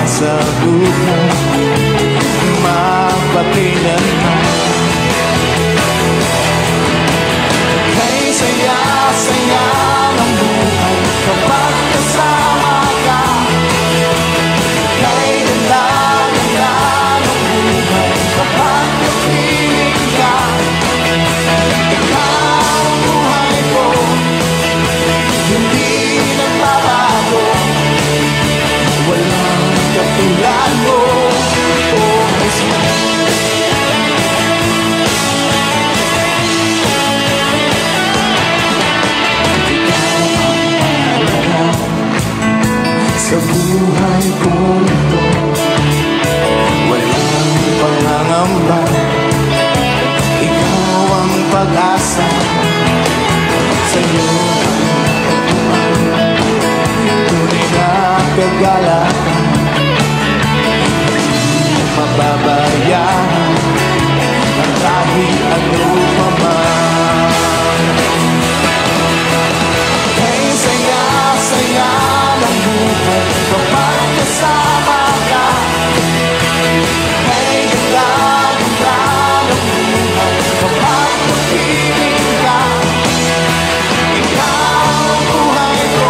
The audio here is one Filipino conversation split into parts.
sa buhay, magpakailanman. Kay saya-saya ng buhay kapag kasama ka. Kay ganda-ganda ng buhay kapag napiling ka. Ikaw ang buhay ko, hindi nagbabago. Walang katulad mo, oh Jesus. Sa buhay ko ito, walang pangangamba. Ikaw ang pag-asa, sa'yo tunay na kagalakan. Mababayaran ang kahit ano pa man. Kay saya-saya ng buhay kapag kasama ka. Kay ganda-ganda ng buhay kapag napiling ka. Ikaw ang buhay ko,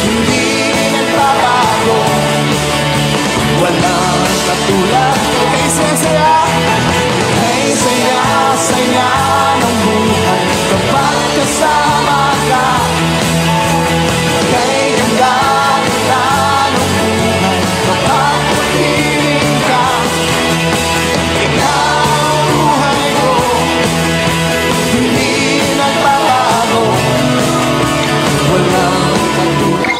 hindi nagbabago. Walang katulad mo. Kay saya-saya, kay saya-saya ng buhay kapag kasama ka. Kay ganda-ganda ng buhay kapag napiling ka. Ikaw ang buhay ko, hindi nagbabago. Walang katulad.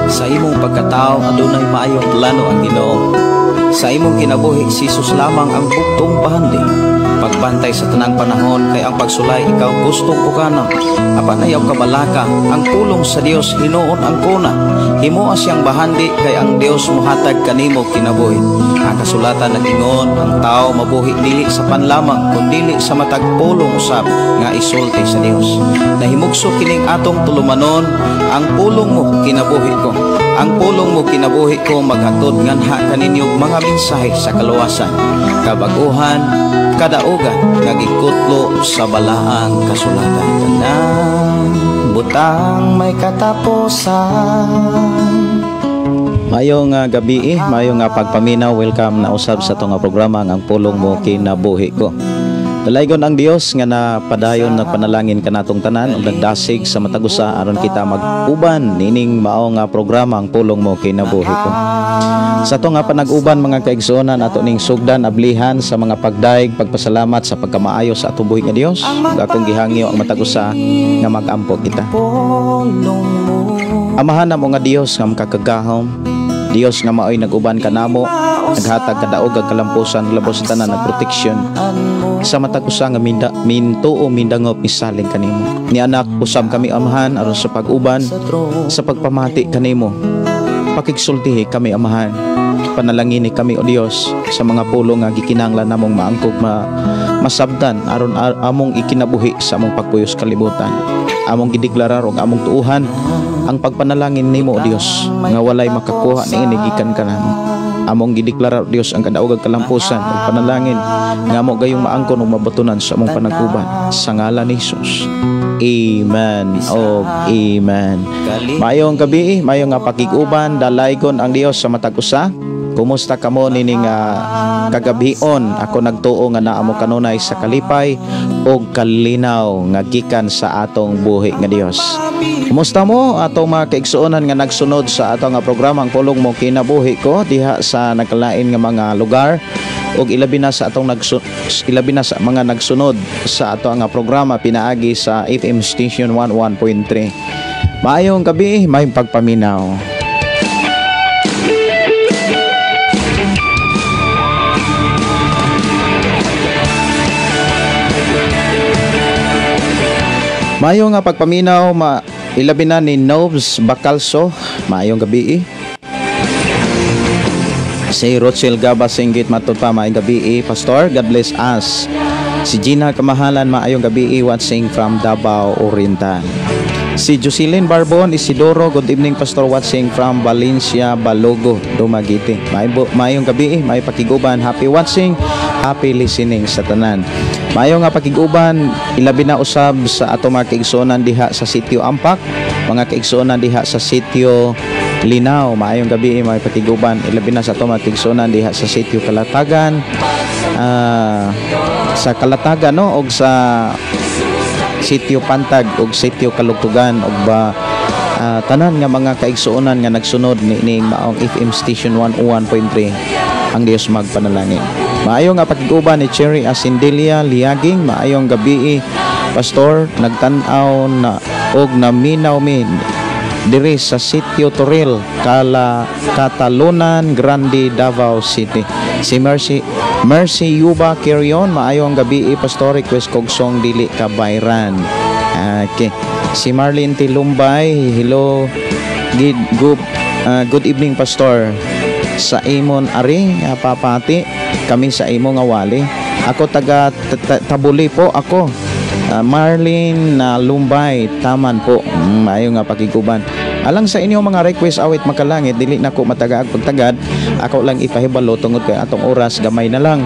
Sa imong pagkatao adunay maayong plano ang Ginoo. Sa imong kinabuhi si Jesus lamang ang buktong pahandi. Pagbantay sa tanang panahon kay ang pagsulay ikaw gustong pukana. Apan ayaw kabalaka ang pulong sa Dios hinuon ang kuna. Himuha siyang bahandi kay ang Dios muhatag kanimo kinabuhi. Ang kasulatan nag-ingon ang tao mabuhi dili sa panlamang kundi sa matag pulong usab nga isulti sa Dios. Nahimugso kining atong tulumanon ang pulong mo kinabuhi ko. Ang pulong mo kinabuhi ko maghatod nganha kaninyong mga mensahe sa kaluwasan, kabaguhan, kadaugan nga gikutlo sa balaang kasulatan. Tanang butang may katapusan. Mayong gabi, mayong pagpaminaw. Welcome na usab sa itong programa ang pulong mo kinabuhi ko. Dalaygon ang Dios nga napadayon nagpanalangin kanatong tanan ug nagdasig sa matagusa aron kita mag-uban nining mao nga programa ang pulong mo kinabuhi ko. Sa to nga panag-uban mga kaigsuonan ato ning sugdan ablihan sa mga pagdaig pagpasalamat sa pagkamaayo sa atong buhi nga Dios. Ug akong gihangyo ang matagusa nga mag-ampo kita. Amahan na mo nga Dios nga makakagahom, Dios nga maoy nag-uban kanamo, naghatag kadaog ag kalampusan labos tanan ng proteksyon sa matag usa nga minto o mindangop misaling kanimo. Ni anak usab kami amahan aron sa pag-uban sa pagpamati kanimo. Pakigsultihi kami amahan. Panalangini kami o Dios sa mga pulong nga gikinahanglan namong maangkog masabdan aron among ikinabuhi sa among pagpuyos kalibutan. Among gideklarar og among tuuhan ang pagpanalangin nimo o Dios nga walay makakuha niini gikan kanamo. Among gideklarar o Dios ang kadaog ag kalampusan ug panalangin nga mo gayong maangkon ug mabatunan sa among panag-uban sa ngalan ni Jesus. Amen o amen. Mayong gabi, mayong nga pakig-uban, dalaygon ang Dios sa matag usa. Kumusta kamo nining kagabion? Ako nagtuo nga naa mo kanunay sa kalipay og kalinaw nga gikan sa atong buhi nga Dios. Kumusta mo atong mga kaigsuonan nga nagsunod sa atong nga programang pulong mo kinabuhi ko diha sa nagkalain nga mga lugar ug ilabi na sa mga nagsunod sa atong nga programa pinaagi sa FM station 11.3. Maayong gabi, may pagpaminaw. Maayong nga pagpaminaw, ilabi na ni Nobs Bacalso. Maayong gabi. Si Rochelle Gaba Singgit matod pa, maayong gabi. Pastor, God bless us. Si Gina Kamahalan, maayong gabi, watching from Davao Oriental. Si Jocelyn Barbon Isidoro, good evening Pastor, watching from Valencia, Balogo, Dumaguete. Maayong gabi, may pakiguban, happy watching, happy listening sa tanan. Maayo nga pakiguban, ilabi na usab sa ato mga kaigsuonan diha sa sitio Ampak, mga kaigsuonan diha sa sitio Linaw. Maayong gabi, may pakiguban, ilabi na sa ato mga kaigsuonan diha sa sitio Kalatagan, sa Kalatagan no, og sa sitio Pantag ug sitio Kalugtugan ug ba tanan nga mga kaigsuonan nga nagsunod ni maong FM station 101.3. ang Dios magpanalangin. Maayo nga pakiguban ni Cherry Asindelia Liaging, maayong gabi Pastor, nagtan-aw na og naminaw mi diri sa sitio Toril, Catalonan Grande, Davao City. Si Mercy Yuba Carrion, maayong gabi Pastor, request kog song Dili Ka Bayran. Okay. Si Marlene Tilumbay, hello, good evening Pastor. Sa imon ari papati kami sa imo nga wali. Ako taga Tabuli po ako. Marlene Lumbay, taman po. Maayo nga pakiguban. Alang sa inyo mga request awit makalangit, dili na ko matagaag pagtagad. Ako lang ipahibalo tungod kay atong oras gamay na lang.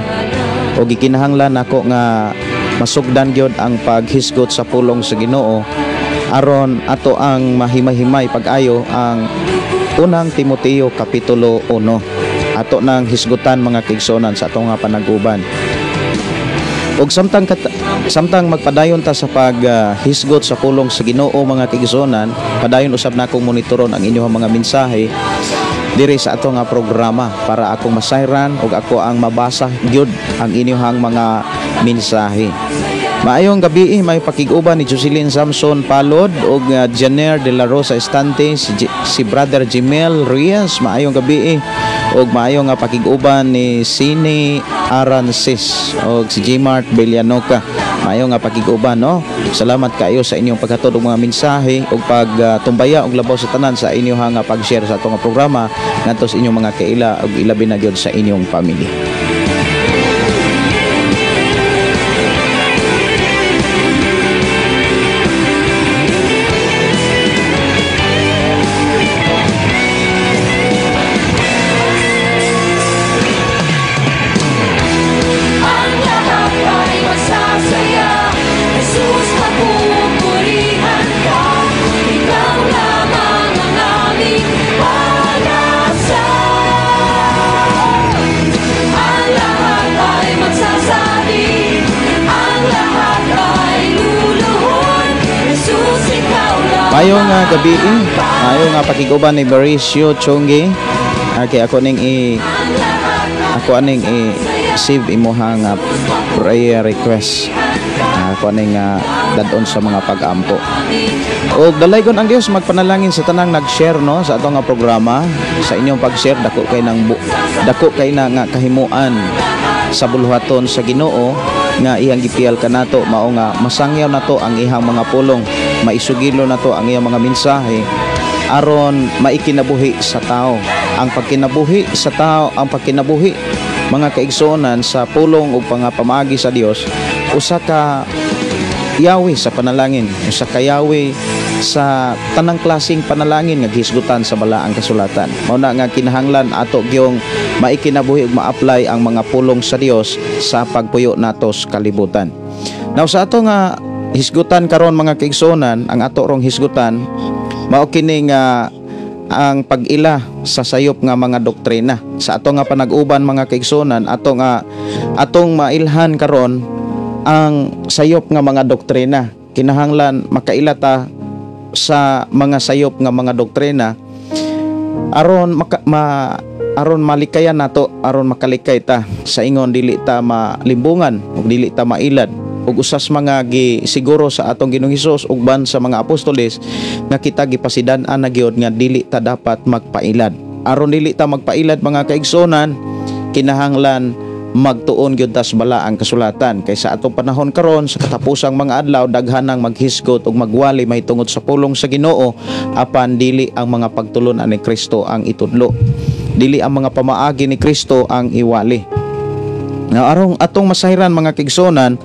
O gikinahanglan ako nga masugdan gyud ang paghisgot sa pulong sa Ginoo aron ato ang mahimay-himay pag-ayo ang unang Timoteo kapitulo 1. Ato nang hisgutan mga kaigsuonan sa atong panaguban. Og samtang magpadayon ta sa paghisgot sa pulong sa Ginoo mga kaigsuonan, padayon usab na akong monitoron ang inyong mga mensahe diri sa ato nga programa para akong masayran og ako ang mabasa gyud ang inyong mga mensahe. Maayong gabi, may pakiguban ni Jocelyn Samson Palod og Janer de la Rosa Estante, si Brother Jimel Reyes, maayong gabi og maayong nga pakiguban ni Sini Arances og si Gmart Belianoca. Maayong nga pakiguban no. Salamat kayo sa inyong paghatod og mga mensahe og pagtumbaya og labaw sa tanan sa inyong nga pag-share sa atong programa ngadto sa inyong mga kaila og ilabi na gyud sa inyong pamilya. Mayong gabi, mayong pakiguban ni Mauricio Chongi. Okay, ako ning save imuhang prayer request. Ako ning dadon sa mga pag-ampo. O dalaygon ang Dios magpanalangin sa tanang nag-share no sa atong programa. Sa inyong pag-share dako kay na nga kahimuan sa buluhaton sa Ginoo nga iyang gipiyal kanato, mao nga masangyaw nato ang ihang mga pulong, maisugilo nato ang iyang mga mensahe aron maikinabuhi sa tao. Ang pagkinabuhi sa tao, ang pagkinabuhi mga kaigsuonan sa pulong ug pamagi sa Dios, usa ka yawi sa panalangin, usa ka yawi sa tanang klaseng panalangin nga gihisgutan sa balaang kasulatan. Mao na nga kinahanglan ato gyung maikinabuhi ug ma-apply ang mga pulong sa Dios sa pagpuyo nato sa kalibutan. Now sa ato nga hisgutan karon mga kaigsuonan, ang ato rong hisgutan mao kini nga ang pag-ila sa sayop nga mga doktrina. Sa ato nga panag-uban mga kaigsuonan, atong mailhan karon ang sayop nga mga doktrina. Kinahanglan makaila ta sa mga sayop nga mga doktrina aron malikayan nato, aron makalikay ta sa ingon dili ta malimbungan ug dili ta mailad ug usas mga siguro sa atong Ginoong Hesus ug ban sa mga apostoles nga kita gipasidan-an na gyud nga dili ta dapat magpailad. Aron dili ta magpailad mga kaigsuonan, kinahanglan magtuon gyud tas bala ang kasulatan. Kay sa atong panahon karon sa katapusang mga adlaw daghan nang maghisgot ug magwali mahitungod sa pulong sa Ginoo apan dili ang mga pagtulon-an ni Kristo ang itudlo. Dili ang mga pamaagi ni Kristo ang iwali. Nga atong masahiran mga kaigsuonan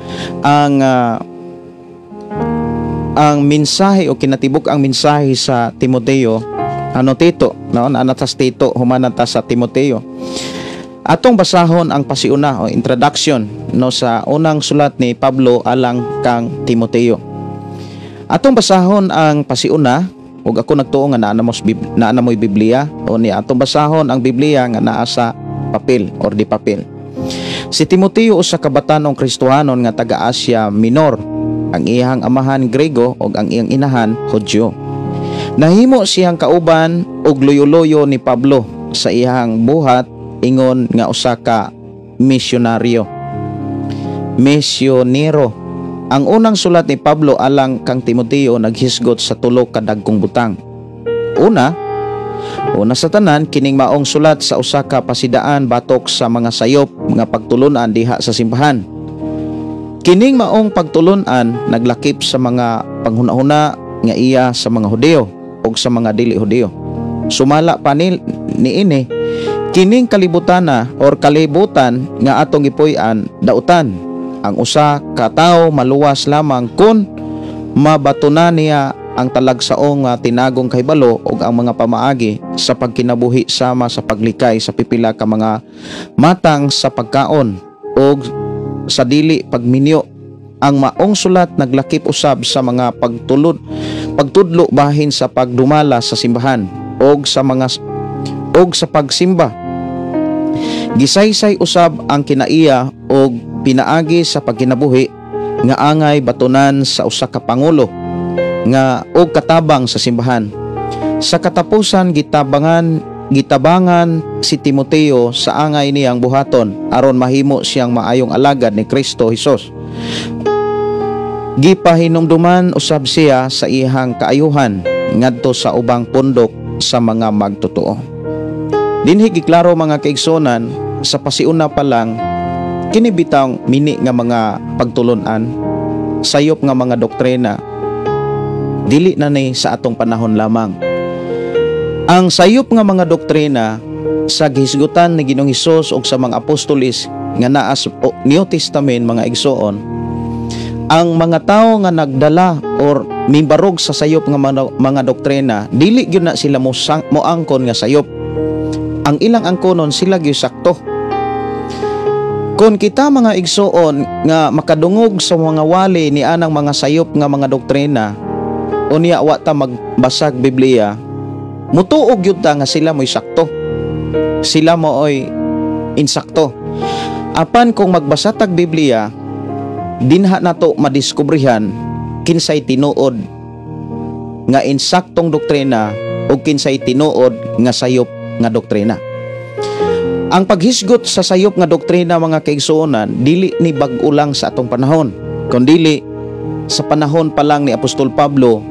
ang mensahe o kinatibuk ang mensahe sa Timoteo Tito anatas Tito humanata sa Timoteo. Atong basahon ang pasiuna o introduction sa unang sulat ni Pablo alang kang Timoteo. Atong basahon ang pasiuna ug ako nagtuo nga naa mo'y Biblia o ni atong basahon ang Biblia nga naa sa papel or di papel. Si Timoteo usa ka batanong Kristohanon nga taga Asia Minor. Ang iyang amahan Grego ug ang iyang inahan Hudyo. Nahimo siyang kauban og loyo-loyo ni Pablo sa iyang buhat ingon nga usa ka misyonero. Ang unang sulat ni Pablo alang kang Timoteo naghisgot sa tulo ka dagkong butang. Una sa tanan kining maong sulat sa usa ka pasidaan batok sa mga sayop nga pagtulunan diha sa simbahan. Kining maong pagtulunan naglakip sa mga panghuna-huna nga iya sa mga Hudyo ug sa mga dili Hudyo. Sumala pa niini kining kalibutan nga atong gipuy-an dautan. Ang usa ka tawo maluwas lamang kun mabatunan niya ang talagsaong tinagong kahibalo ug ang mga pamaagi sa pagkinabuhi sama sa paglikay sa pipila ka mga matang sa pagkaon ug sa dili pagminyo. Ang maong sulat naglakip usab sa mga pagtudlo bahin sa pagdumala sa simbahan ug sa pagsimba. Gisaysay usab ang kinaiya ug pinaagi sa pagkinabuhi nga angay batunan sa usa ka pangulo nga og katabang sa simbahan. Sa katapusan gitabangan si Timoteo sa angay niyang buhaton aron mahimo siyang maayong alagad ni Kristo Hesus. Gipahinumduman usab siya sa iyang kaayuhan ngadto sa ubang pundok sa mga magtotoo. Dinhi giklaro mga kaigsonan sa pasiuna pa lang kini bitang mini nga mga pagtulunan sayop nga mga doktrina dili na ni sa atong panahon lamang. Ang sayop nga mga doktrina sa gihisgutan ni Ginoong Hesus ug sa mga apostolis nga naa sa New Testament mga igsoon, ang mga tao nga nagdala or mimbarog sa sayop nga mga doktrina dili gyud na sila moangkon nga sayop. Ang ilang angkonon sila gyud sakto. Kung kita mga igsoon nga makadungog sa mga wali ni anang mga sayop nga mga doktrina unya wa ta magbasag Biblia, mutuog yun ta nga sila mo'y sakto. Sila mo'y insakto. Apan kung magbasa tag Biblia, dinha nato madiskubrihan kinsay tinuod nga insaktong doktrina o kinsay tinuod nga sayop nga doktrina. Ang paghisgot sa sayop nga doktrina mga kaigsuonan dili ni bag-o lang sa atong panahon, kundi sa panahon pa lang ni Apostol Pablo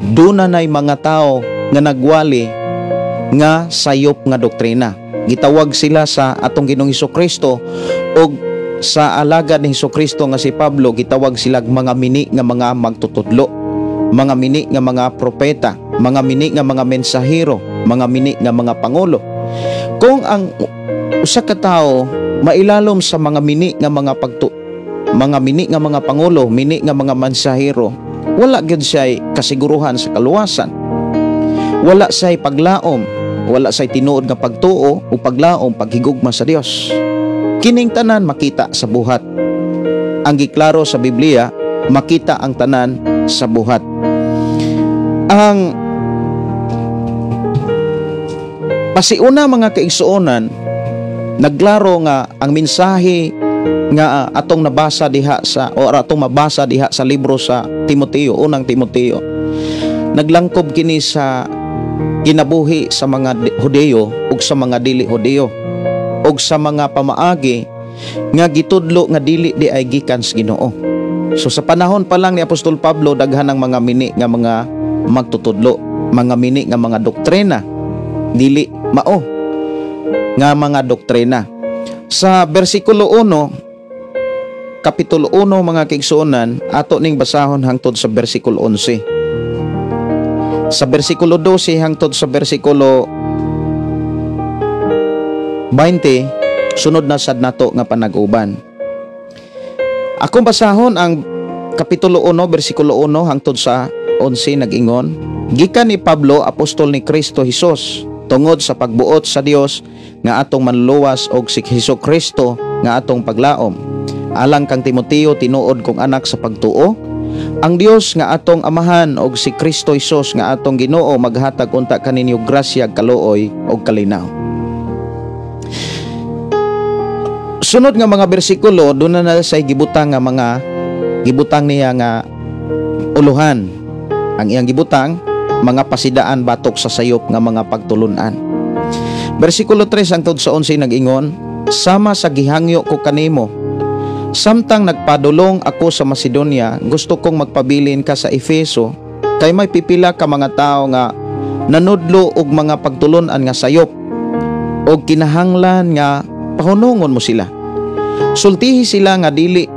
duna nay mga tao nga nagwali nga sayop nga doktrina. Gitawag sila sa atong Ginoong Hesukristo o sa alagad ni Hesukristo nga si Pablo, gitawag sila mga mini nga mga magtutudlo, mga mini nga mga propeta, mga mini nga mga mensahero, mga mini nga mga pangulo. Kung ang usa ka tawo mailalom sa mga mini nga mga mini nga mga pangulo, mini nga mga mensahero, wala gyud siya kasiguruhan sa kaluwasan. Wala siya paglaom, wala siya tinuod nga pagtuo o paglaom paghigugma sa Dios. Kining tanan makita sa buhat. Ang giklaro sa Biblia, makita ang tanan sa buhat. Ang pasiuna mga kaigsuonan, naglaro nga ang mensahe nga atong nabasa diha atong mabasa diha sa libro sa Timoteo, unang Timoteo. Naglangkob kini sa ginabuhi sa mga Hudyo ug sa mga dili Hudyo ug sa mga pamaagi nga gitudlo nga dili di ay gikan sa Ginoo. So sa panahon pa lang ni Apostol Pablo daghan ang mga mini nga mga magtutudlo, mga mini nga mga doktrina dili mao nga mga doktrina. Sa bersikulo 1 Kapitulo 1 mga kaigsuonan, ato ning basahon hangtod sa bersikulo 11. Sa bersikulo 12 hangtod sa bersikulo 20, sunod na sad nato nga panag-uban. Akong basahon ang kapitulo 1 bersikulo 1 hangtod sa 11 nag-ingon, gikan ni Pablo, apostol ni Kristo Hesus, tungod sa pagbuot sa Dios nga atong manluwas og si Hesukristo nga atong paglaom. Alang kang Timoteo, tinuod kong anak sa pagtuo, ang Dios nga atong amahan og si Kristo Hesus nga atong Ginoo maghatag unta kaninyo grasya, kaluoy og kalinaw. Sunod nga mga bersikulo, doon na say gibutang nga mga gibutang niya nga uluhan. Ang iyang gibutang, mga pasidaan batok sa sayop nga mga pagtulunan. Bersikulo 3 hangtod sa 11 nag-ingon, sama sa gihangyo ko kanimo, samtang nagpadulong ako sa Macedonia, gusto kong magpabilin ka sa Efeso, kay may pipila ka mga tao nga nanudlo og mga pagtulunan nga sayop, og kinahanglan nga pahunungon mo sila. Sultihi sila nga dili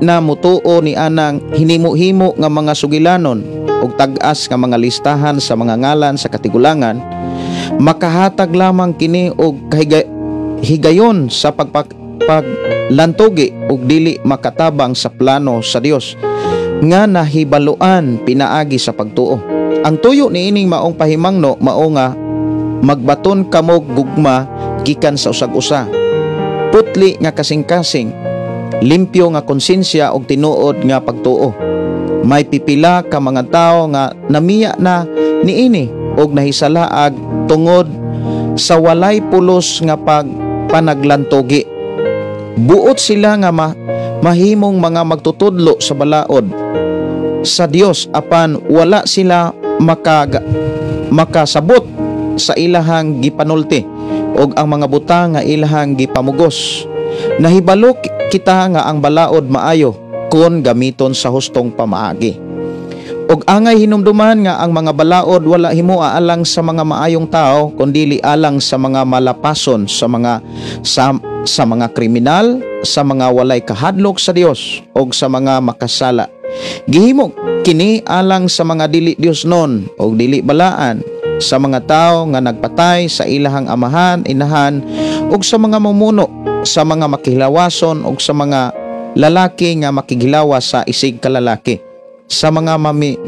na mutuo ni anang hinimo-himo nga mga sugilanon og tag-as nga mga listahan sa mga ngalan sa katigulangan, makahatag lamang kini og higayon sa paglantogi og dili makatabang sa plano sa Dios nga nahibaluan pinaagi sa pagtuo. Ang tuyo niining maong pahimangno mao nga magbaton kamo gugma gikan sa usag-usa, putli nga kasing-kasing, limpyo nga konsensya og tinuod nga pagtuo. May pipila ka mga tao nga namiya na niini og nahisalaag tungod sa walay pulos nga panaglantogi. Buot sila nga mahimong mga magtutudlo sa balaod sa Dios, apan wala sila makasabot sa ilahang gipanulti og ang mga butang nga ilahang gipamugos. Nahibalo kita nga ang balaod maayo kon gamiton sa hustong pamaagi. Og angay hinumduman nga ang mga balaod wala himoa alang sa mga maayong tao, kundi alang sa mga malapason, sa mga kriminal, sa mga walay kahadlok sa Dios og sa mga makasala. Gihimo kini alang sa mga dili Diosnon og dili balaan, sa mga tao nga nagpatay sa ilahang amahan, inahan ug sa mga mumuno, sa mga makihilawason ug sa mga lalaki nga makigilawas sa isig kalalaki, sa mga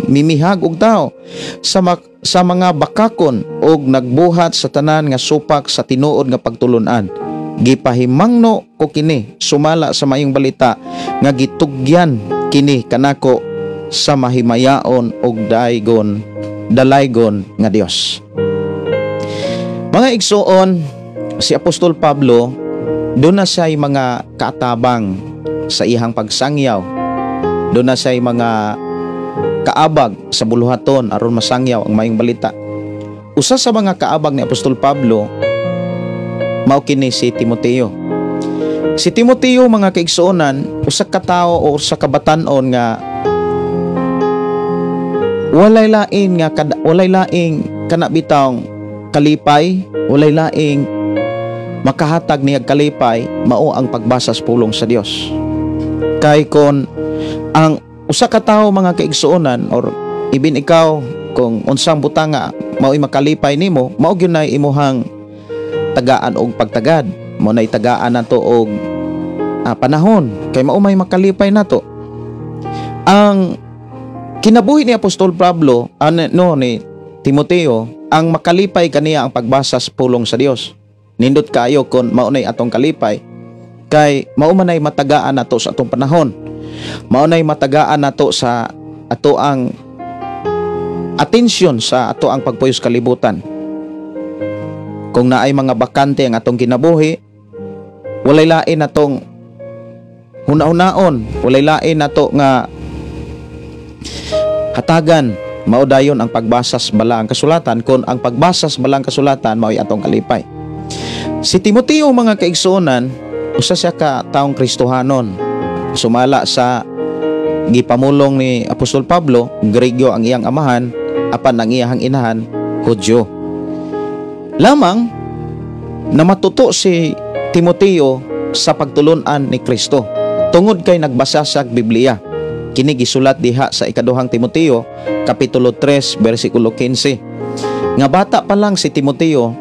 mimihag og tao, sa mga bakakon ug nagbuhat sa tanan nga supak sa tinuod nga pagtulunan. Gipahimangno ko kini sumala sa mayong balita nga gitugyan kini kanako sa mahimayaon og dalaygon nga Dios. Mga igsuon, si Apostol Pablo doon na siya'y mga kaatabang sa ihang pagsangyaw, doon na siya'y mga kaabag sa buluhaton aron masangyaw ang mayong balita. Usa sa mga kaabag ni Apostol Pablo mao kini si Timoteo. Si Timoteo, mga kaigsuonan, usa ka tawo o sa kabatan-on nga walay laing kana bitawng kalipay, walay laing makahatag niyag kalipay, mao ang pagbasa sa pulong sa Dios. Kay kon ang usa ka tawo, mga kaigsuonan, or ibin ikaw kung unsang butang nga mao'y makalipay nimo, mao gyud na imuhang tagaan og pagtagad, mo na itagaan nato og panahon kay mao may makalipay nato. Ang kinabuhi ni Apostol Pablo ni Timoteo, ang makalipay kaniya ang pagbasa sa pulong sa Dios. Nindot kayo kon mao nay atong kalipay, kay mao man ay matagaan nato sa atong panahon, mao nay matagaan nato sa ato ang atensyon sa ato ang pagpuyos kalibutan. Kung naay mga bakante ang atong kinabuhi, walay lain natong huna-hunaon, walay lain nato nga hatagan, mao dayon ang pagbasa sa balang kasulatan, kon ang pagbasa sa balang kasulatan mao'y atong kalipay. Si Timoteo, mga kaigsuonan, usa siya ka taong Kristohanon, sumala sa gipamulong ni Apostol Pablo. Grego ang iyang amahan, apan ang iyang inahan Hudyo. Lamang na matuto si Timoteo sa pagtulunan ni Kristo tungod kay nagbasa sa Biblia. Kini gisulat diha sa ikaduhang Timoteo kapitulo 3 bersikulo 15. Nga bata pa lang si Timoteo,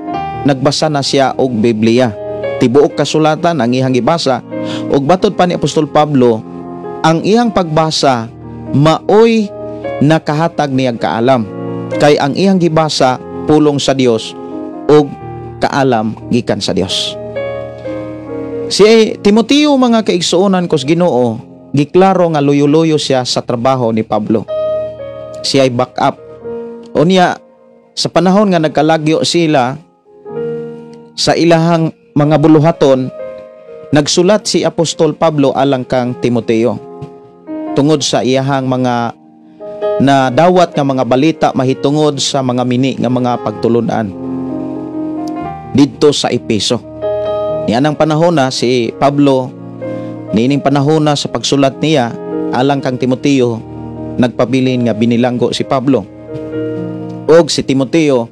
nagbasa na siya og Biblia. tibuok kasulatan ang iyang gibasa, ug batud pa ni Apostol Pablo, ang iyang pagbasa maoy nakahatag niyang kaalam, kay ang iyang gibasa pulong sa Dios ug kaalam gikan sa Dios. Si Timoteo, mga kaigsuonan kos Ginoo, giklaro nga luyo-luyo siya sa trabaho ni Pablo. Siya ay back up. Unya, sa panahon nga nagkalagyo sila sa ilahang mga buluhaton, nagsulat si Apostol Pablo alang kang Timoteo tungod sa iyahang mga na dawat nga mga balita mahitungod sa mga mini nga mga pagtulunan didto sa Efeso. Niya nang panahon na si Pablo, nining panahon na sa pagsulat niya alang kang Timoteo, nagpabilin nga binilanggo si Pablo. Og si Timoteo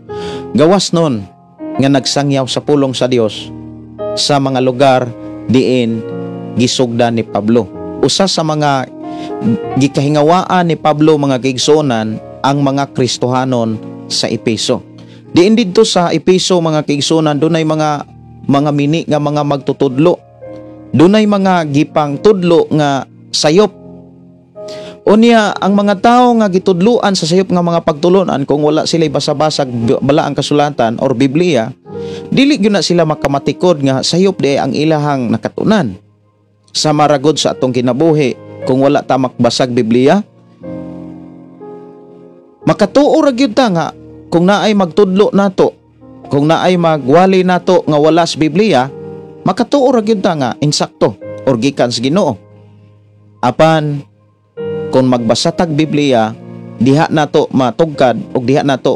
gawas nun nga nagsangyaw sa pulong sa Dios sa mga lugar diin gisugdan ni Pablo. Usa sa mga gikahingawaan ni Pablo, mga kaigsuonan, ang mga Kristohanon sa Efeso. Diin didto sa Efeso, mga kaigsuonan, dunay mga mini nga mga magtutudlo. Dunay mga gipang tudlo nga sayop. Unya, ang mga tao nga gitudluan sa sayop nga mga pagtulunan, kung wala sila basa-basag bala ang kasulatan or Biblia, dili gyud na sila makamatikod nga sayop di ang ilahang nakatunan. Sa maragod sa atong kinabuhi, kung wala ta makbasag Biblia, makatuo ra gyud ta nga kung naay magtudlo nato, kung naay magwali nato nga wala sa Biblia, makatuo ra gyud ta nga insakto or gikan sa Ginoo. Apan kung magbasa tag Biblia, diha nato matugkad o diha nato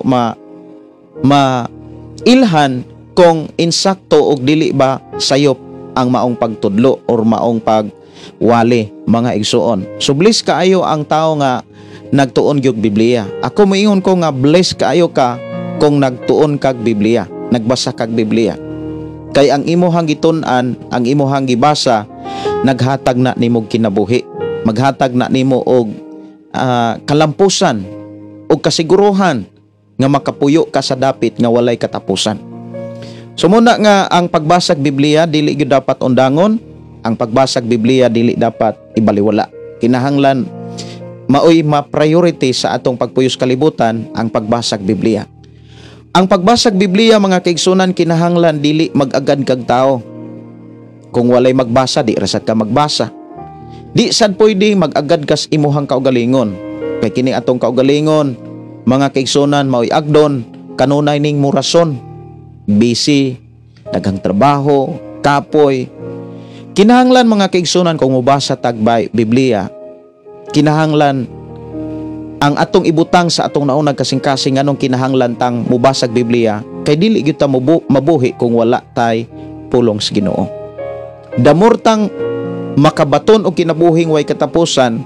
ilhan kung insakto o dili ba sayop ang maong pagtudlo or maong pagwali, mga igsuon. So bless kaayo ang tao nga nagtuon gyud Biblia. Ako moingon ko nga bless kaayo ka kung nagtuon kag Biblia, nagbasa kag Biblia. Kay ang imuhang gitun-an, ang imuhang gibasa, naghatag na nimo kinabuhi, maghatag na nimo og kalampusan og kasiguruhan nga makapuyo ka sa dapit nga walay katapusan. So muna nga ang pagbasag Biblia dili gyud dapat undangon, ang pagbasag Biblia dili dapat ibaliwala. Kinahanglan maoy ma-priority sa atong pagpuyos kalibutan ang pagbasag Biblia. Ang pagbasag Biblia, mga kaigsunan, kinahanglan dili mag-agad kag tao. Kung walay magbasa, di rasad ka magbasa. Di sad pwede mag-agad kas imuhang kaugalingon. Kay kini atong kaugalingon, mga kaigsunan, maoy agdon kanunay ning murason. Busy, daghang trabaho, kapoy. Kinahanglan, mga kaigsunan, kung mubasa tagbay Biblia, kinahanglan ang atong ibutang sa atong naunang kasing-kasing anong kinahanglan tang mubasag Biblia, kay dili gyud ta mabuhi kung wala tay pulong sa Ginoo. Damor tang makabaton og kinabuhing way katapusan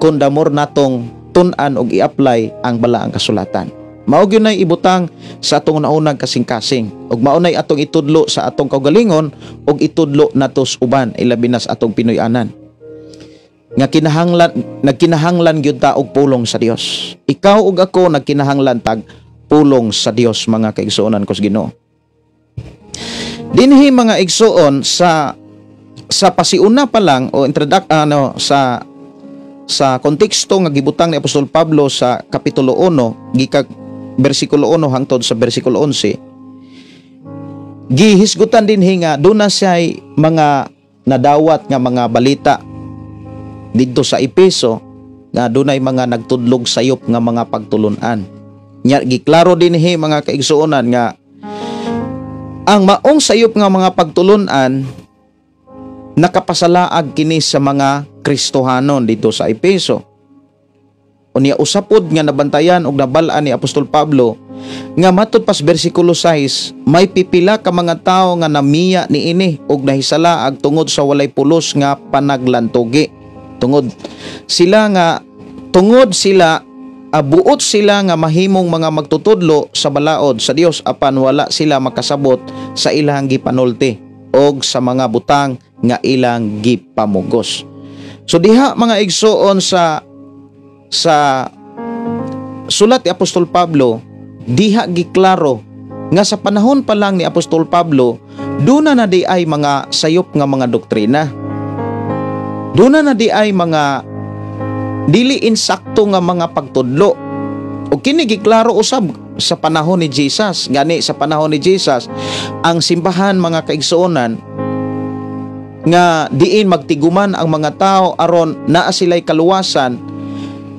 kun damor natong tun-an og i-apply ang balaang kasulatan. Mao gyud nay ibutang sa atong naunang kasing-kasing, ug mao nay atong itudlo sa atong kaugalingon ug itudlo natos uban, ilabi na sa atong Pinoy-anan. Nga nagkinahanglan gyud ta og pulong sa Dios. Ikaw ug ako nagkinahanglan tag pulong sa Dios, mga kaigsuonan kos Ginoo. Dinhi, mga igsuon, sa pasiuna pa lang o sa konteksto nga gibutang ni Apostol Pablo sa kapitulo 1 gikag bersikulo 1 hangtod sa bersikulo 11, gihisgutan dinhi nga duna siya'y mga nadawat nga mga balita didto sa Efeso nga dunay mga nagtudlog sayop nga mga pagtulunan. Nya giklaro dinhi, mga kaigsuonan, nga ang maong sayop nga mga pagtulunan nakapasalaag kini sa mga Kristohanon dito sa Efeso. Unya usapod nga nabantayan og nabalaan ni Apostol Pablo nga matud pas bersikulo 6, may pipila ka mga tawo nga namiya niini og nahisalaag tungod sa walay pulos nga panaglantogi. Tungod sila buot sila nga mahimong mga magtutudlo sa balaod sa Dios, apan wala sila makasabot sa ilang gipanulti og sa mga butang nga ilang gipamugos. So diha, mga igsuon, sa sulat ni Apostol Pablo, diha giklaro nga sa panahon pa lang ni Apostol Pablo Duna na di ay mga sayop nga mga doktrina. Duna na di ay mga dili insakto nga mga pagtudlo. O kini giklaro usab sa panahon ni Jesus. Gani sa panahon ni Jesus, ang simbahan mga kaigsuonan nga diin magtiguman ang mga tao aron naa sila'y kaluwasan,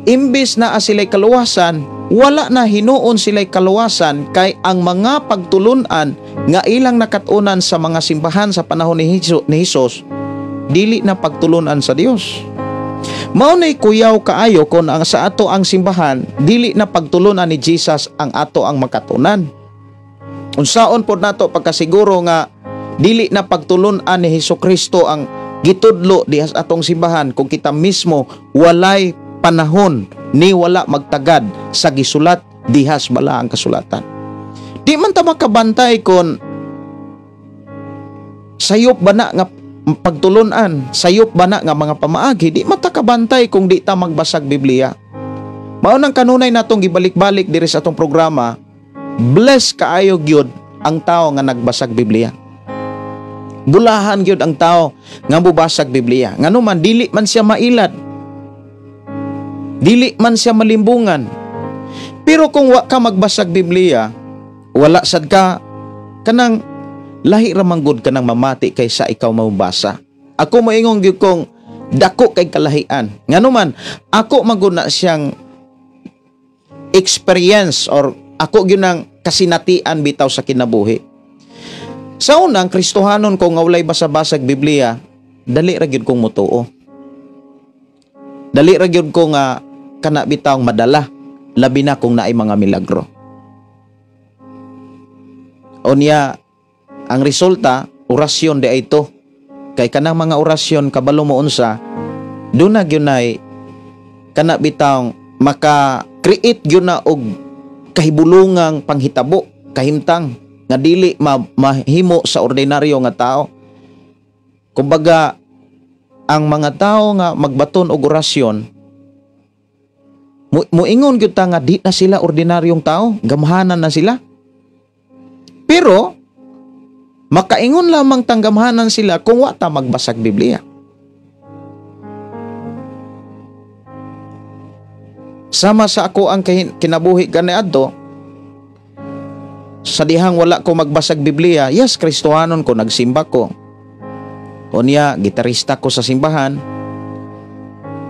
imbis naa sila'y kaluwasan, wala na hinuon sila'y kaluwasan kay ang mga pagtulunan nga ilang nakatunan sa mga simbahan sa panahon ni Jesus dili na pagtulunan sa Dios. Mao nay kuyaw kaayo kon ang sa ato ang simbahan dili na pagtulunan ni Jesus ang ato ang makatunan. Unsaon pod nato pagkasiguro nga dili na pagtulunan ni Hesukristo ang gitudlo dihas atong simbahan kung kita mismo walay panahon ni wala magtagad sa gisulat dihas bala ang kasulatan. Di man ta makabantay kon sayop ba na nga pagtulunan, sayop ba na nga mga pamaagi, di matakabantay kung di ta magbasag Biblia. Mao nang kanunay natong gibalik-balik diri sa atong programa, bless kaayo gyud ang tao nga nagbasag Biblia. Bulahan gyud ang tao nga mubasag Biblia. Nganuman dili man siya mailad, dili man siya malimbungan. Pero kung wa ka magbasag Biblia, wala sad ka kanang lahi ra manggod ka nang mamati kaysa ikaw mabasa. Ako moingon gyud kong dako kay kalahian. Nganuman ako maguna siyang experience or ako gyud nang kasinatian bitaw sa kinabuhi. Sa unang Kristohanon ko nga walay basa-basag Biblia, dali ra gyud kong motuo. Dali ra gyud ko nga kana bitaw madala, labi na kung naay mga milagro. Onya ang resulta, orasyon di ay ito. Kay kanang mga orasyon, kabalo mo unsa, doon na gyunay, kana bitang maka-create gyun na og kahibulungang panghitabo, kahimtang, nga dili mahimo sa ordinaryo nga tao. Kumbaga, ang mga tao nga magbaton og orasyon, muingon gyud ta nga di na sila ordinaryong tao, gamhanan na sila. Pero, makaingon lamang tanggamhanan sila kung wata magbasag Biblia. Sama sa ako ang kinabuhi kaniadto, sa dihang wala ko magbasag Biblia, yes, Kristohanon ko, nagsimba ko. Unya, gitarista ko sa simbahan.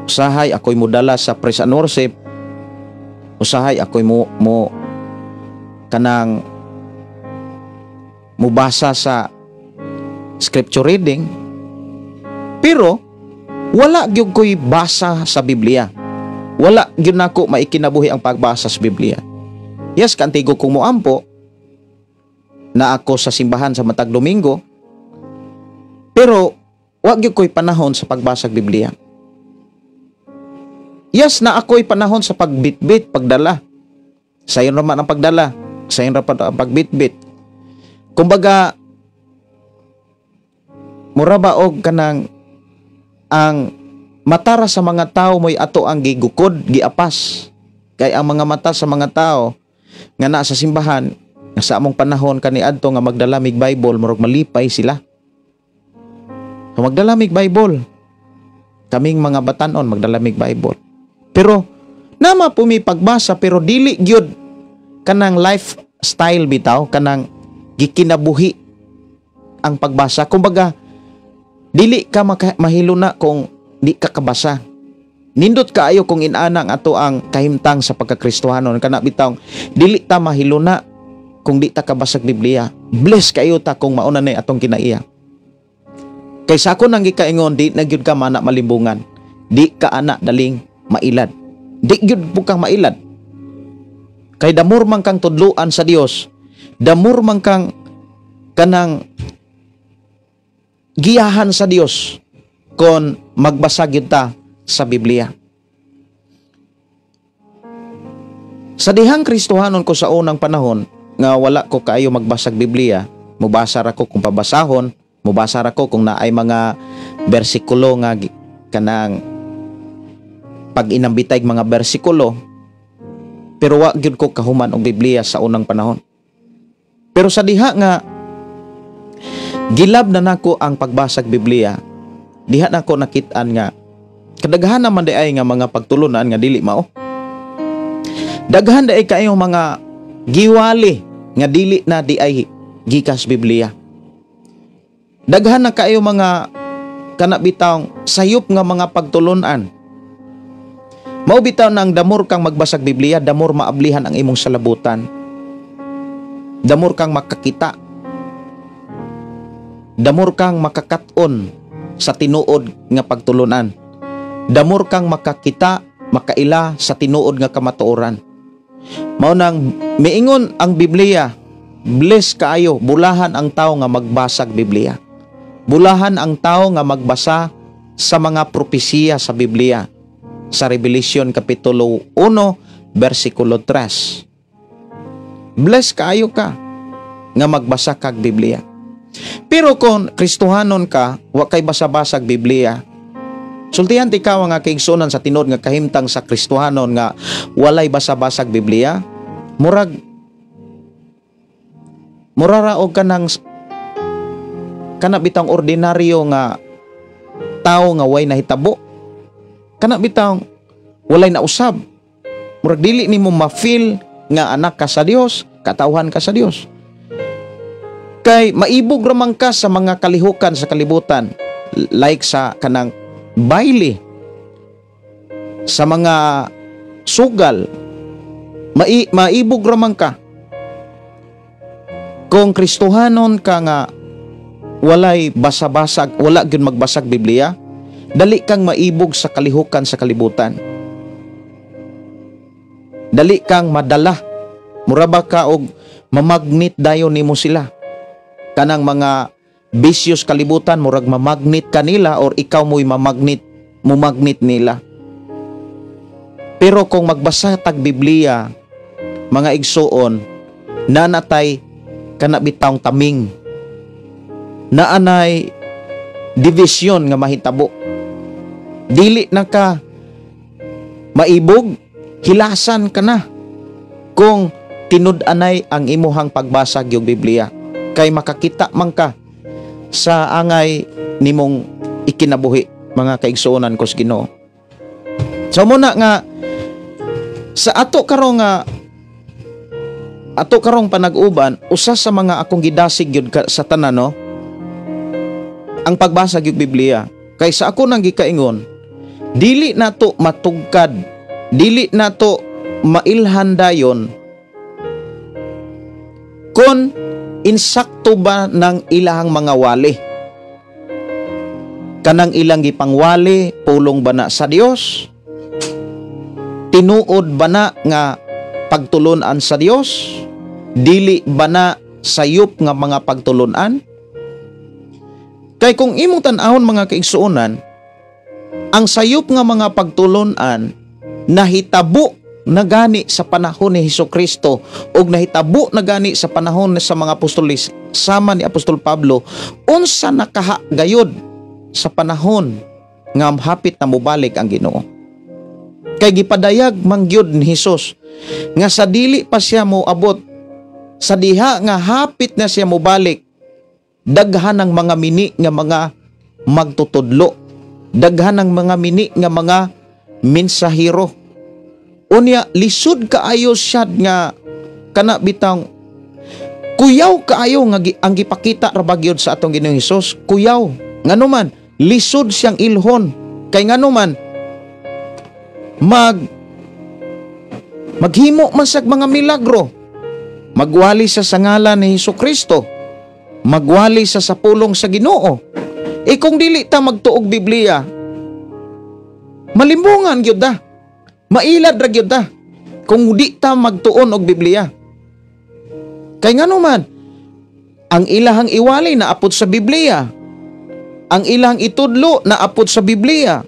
Usahay, ako'y mudala sa praise and worship. Usahay, ako'y kanang mubasa sa scripture reading, pero wala gyud ko'y basa sa Biblia. Wala gyud nako maikinabuhi ang pagbasa sa Biblia. Yes, kantigo kong moampo na ako sa simbahan sa matag Domingo, pero wa gyud ko'y panahon sa pagbasa sa Biblia. Yes, na ako'y panahon sa pagbitbit, pagdala. Sayon naman ang pagdala, sayon rapat ang pagbitbit. Kumbaga, mura ba og kanang ang matara sa mga tao mo'y ato ang gigukod, giapas. Kay ang mga mata sa mga tao nga naa sa simbahan, nga sa among panahon kaniadto nga magdalamig Bible, murag malipay sila. So, magdalamig Bible. Kaming mga batanon magdalamig Bible. Pero nama pumi pagbasa pero dili gyud kanang lifestyle bitaw, kanang gikinabuhi ang pagbasa. Kumbaga, dili ka mahiluna kung di ka kabasa. Nindot kaayo kung inanang ato ang kahimtang sa pagkakristohanon. Kana bitaw, dili ta mahiluna kung di ta kabasag Biblia. Bless kayo ta kung mauna na atong kinaiya. Kaysa ako nang gikaingon, di na gyud ka mana malimbungan. Di ka anak daling mailad. Di gyud po kang mailad. Kay damor man kang tudluan sa Dios, damor man kang kanang giyahan sa Dios kon magbasag yun ta sa Biblia. Sa dihang Kristohanon ko sa unang panahon nga wala ko kaayo magbasag Biblia, mubasa ra ko kung pabasahon, mubasa ra ko kung naay mga bersikulo nga kanang pag inambitay mga bersikulo, pero wa gyud ko kahuman og Biblia sa unang panahon. Pero sa diha nga Gilab na nako ang pagbasag Biblia. Diha nako nakitaan nga kadaghan naman ay nga mga pagtulunan nga dili mao. Daghan ay kayong mga giwali nga dili na di ay gikas Biblia. Daghan na kayo mga kanabitang sayop nga mga pagtulunan. Mao bitaw nang damor kang magbasag Biblia, damor maablihan ang imong salabutan. Damor kang makakita. Damor kang makakaton sa tinuod nga pagtulunan. Damor kang makakita, makaila sa tinuod nga kamatuoran. Mao nang miingon ang Biblia, bless kaayo, bulahan ang tao nga magbasag Biblia. Bulahan ang tao nga magbasa sa mga propesiya sa Biblia. Sa Revelation Kapitulo 1, versikulo 3. Bless kaayo ka nga magbasa kag Biblia. Pero kung Kristohanon ka, wa kay basa-basag Biblia, sultihan ti ka nga kaigsunan sa tinod nga kahimtang sa Kristohanon nga walay basa-basag Biblia, muraraog ka ng kanabitang ordinaryo nga tao nga way nahitabo. Kanabitang walay na usab. Murag dili nimo ma-feel nga anak ka sa Dios, katawhan ka sa Dios. Kay maibog ramang ka sa mga kalihukan sa kalibutan, like sa kanang baile, sa mga sugal, maibog ramang ka. Kung Kristohanon ka nga walay basa-basag, wala gyud magbasag Biblia, dali kang maibog sa kalihukan sa kalibutan. Dali kang madala. Muraba ka og mamagnet dayon nimo sila. Kanang mga bisyos kalibutan, murag mamagnet kanila or ikaw mo'y mamagnet nila. Pero kung magbasa tag Biblia, mga igsuon, nanatay kanabitang taming, naanay division nga mahitabo. Dili na ka maibog, hilasan ka na kung tinud-anay ang imuhang pagbasag yung Biblia. Kay makakita man ka sa angay nimong ikinabuhi, mga kaigsuonan ko sa Ginoo. So muna nga sa ato karong panag-uban, usa sa mga akong gidasig yun sa tanan, no, ang pagbasag yung Biblia. Kay sa ako nang gikaingon, dili nato matugkad, dili nato mailhan dayon kung insakto ba ng ilahang mga wali. Kanang ilang gipangwali, pulong ba na sa Dios? Tinuod ba na nga pagtulunan sa Dios? Dili ba na sayop nga mga pagtulunan? Kay kung imong tan-ahon mga kaigsuonan, ang sayop nga mga pagtulunan nahitabo na gani sa panahon ni Hesukristo ug nahitabo na gani sa panahon sa mga apostolis sama ni Apostol Pablo, unsa nakahagayod sa panahon nga hapit na mobalik ang Ginoo. Kay gipadayag mangyud ni Hesus nga sa dili pa siya moabot, sa diha nga hapit na siya mobalik, daghan ng mga mini nga mga magtutudlo, daghan ng mga mini nga mga mensahero. Unya lisod kaayo siya nga kana bitang kuyaw kaayo nga ang gipakita ra bagyod sa atong Ginoong Hesus. Kuyaw ngano man lisod siyang ilhon, kay ngano man maghimo man sa mga milagro, magwali sa ngalan ni Hesukristo, magwali sa pulong sa Ginoo. Kung dili ta magtuog Biblia, malimbungan gyud ta. Mailad ra gyud ta kung di ta magtuon og Biblia. Kay ngano man ang ilahang iwali na apod sa Biblia, ang ilahang itudlo na apod sa Biblia.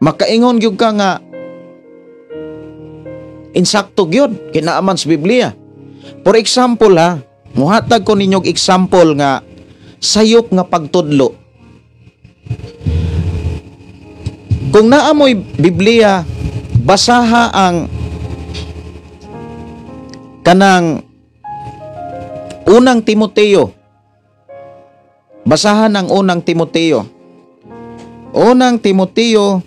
Makaingon gyud ka nga insakto gyud kinaaman sa Biblia. For example ha, muhatag ko ninyog example nga sayop nga pagtudlo. Kung naamoy Biblia, basaha ang kanang Unang Timoteo. Basahan ang Unang Timoteo. Unang Timoteo,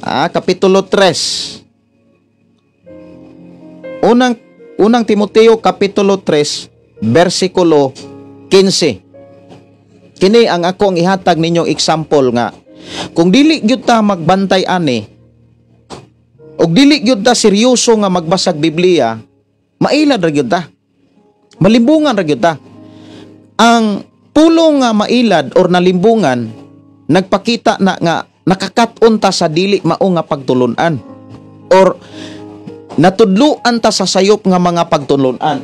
Kapitulo 3. Unang Timoteo, Kapitulo 3, versikulo 15. Kini ang akong ihatag ninyong example nga, kung dili gyud ta magbantay ani, og dili gyud ta seryoso nga magbasag Biblia, mailad ra gyud ta. Malimbungan ra gyud ta. Ang pulong nga mailad or nalimbungan, nagpakita na nga nakakaton ta sa dili mao nga pagtulunan or natudluan ta sa sayop nga mga pagtulunan.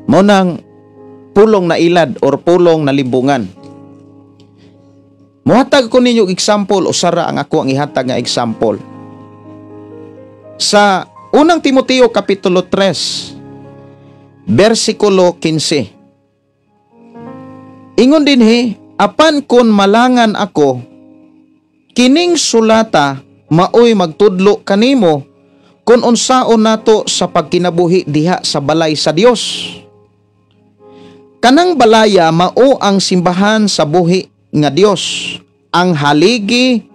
Mao nang pulong na ilad or pulong na limbungan. Muhatag ko ninyo example o sara ang ako ang ihatag nga example. Sa Unang Timoteo Kapitulo 3, versikulo 15. Ingon dinhi, apan kun malangan ako, kining sulata maoy magtudlo kanimo kung unsaon nato sa pagkinabuhi diha sa balay sa Dios. Kanang balaya mao ang simbahan sa buhi nga Dios, ang haligi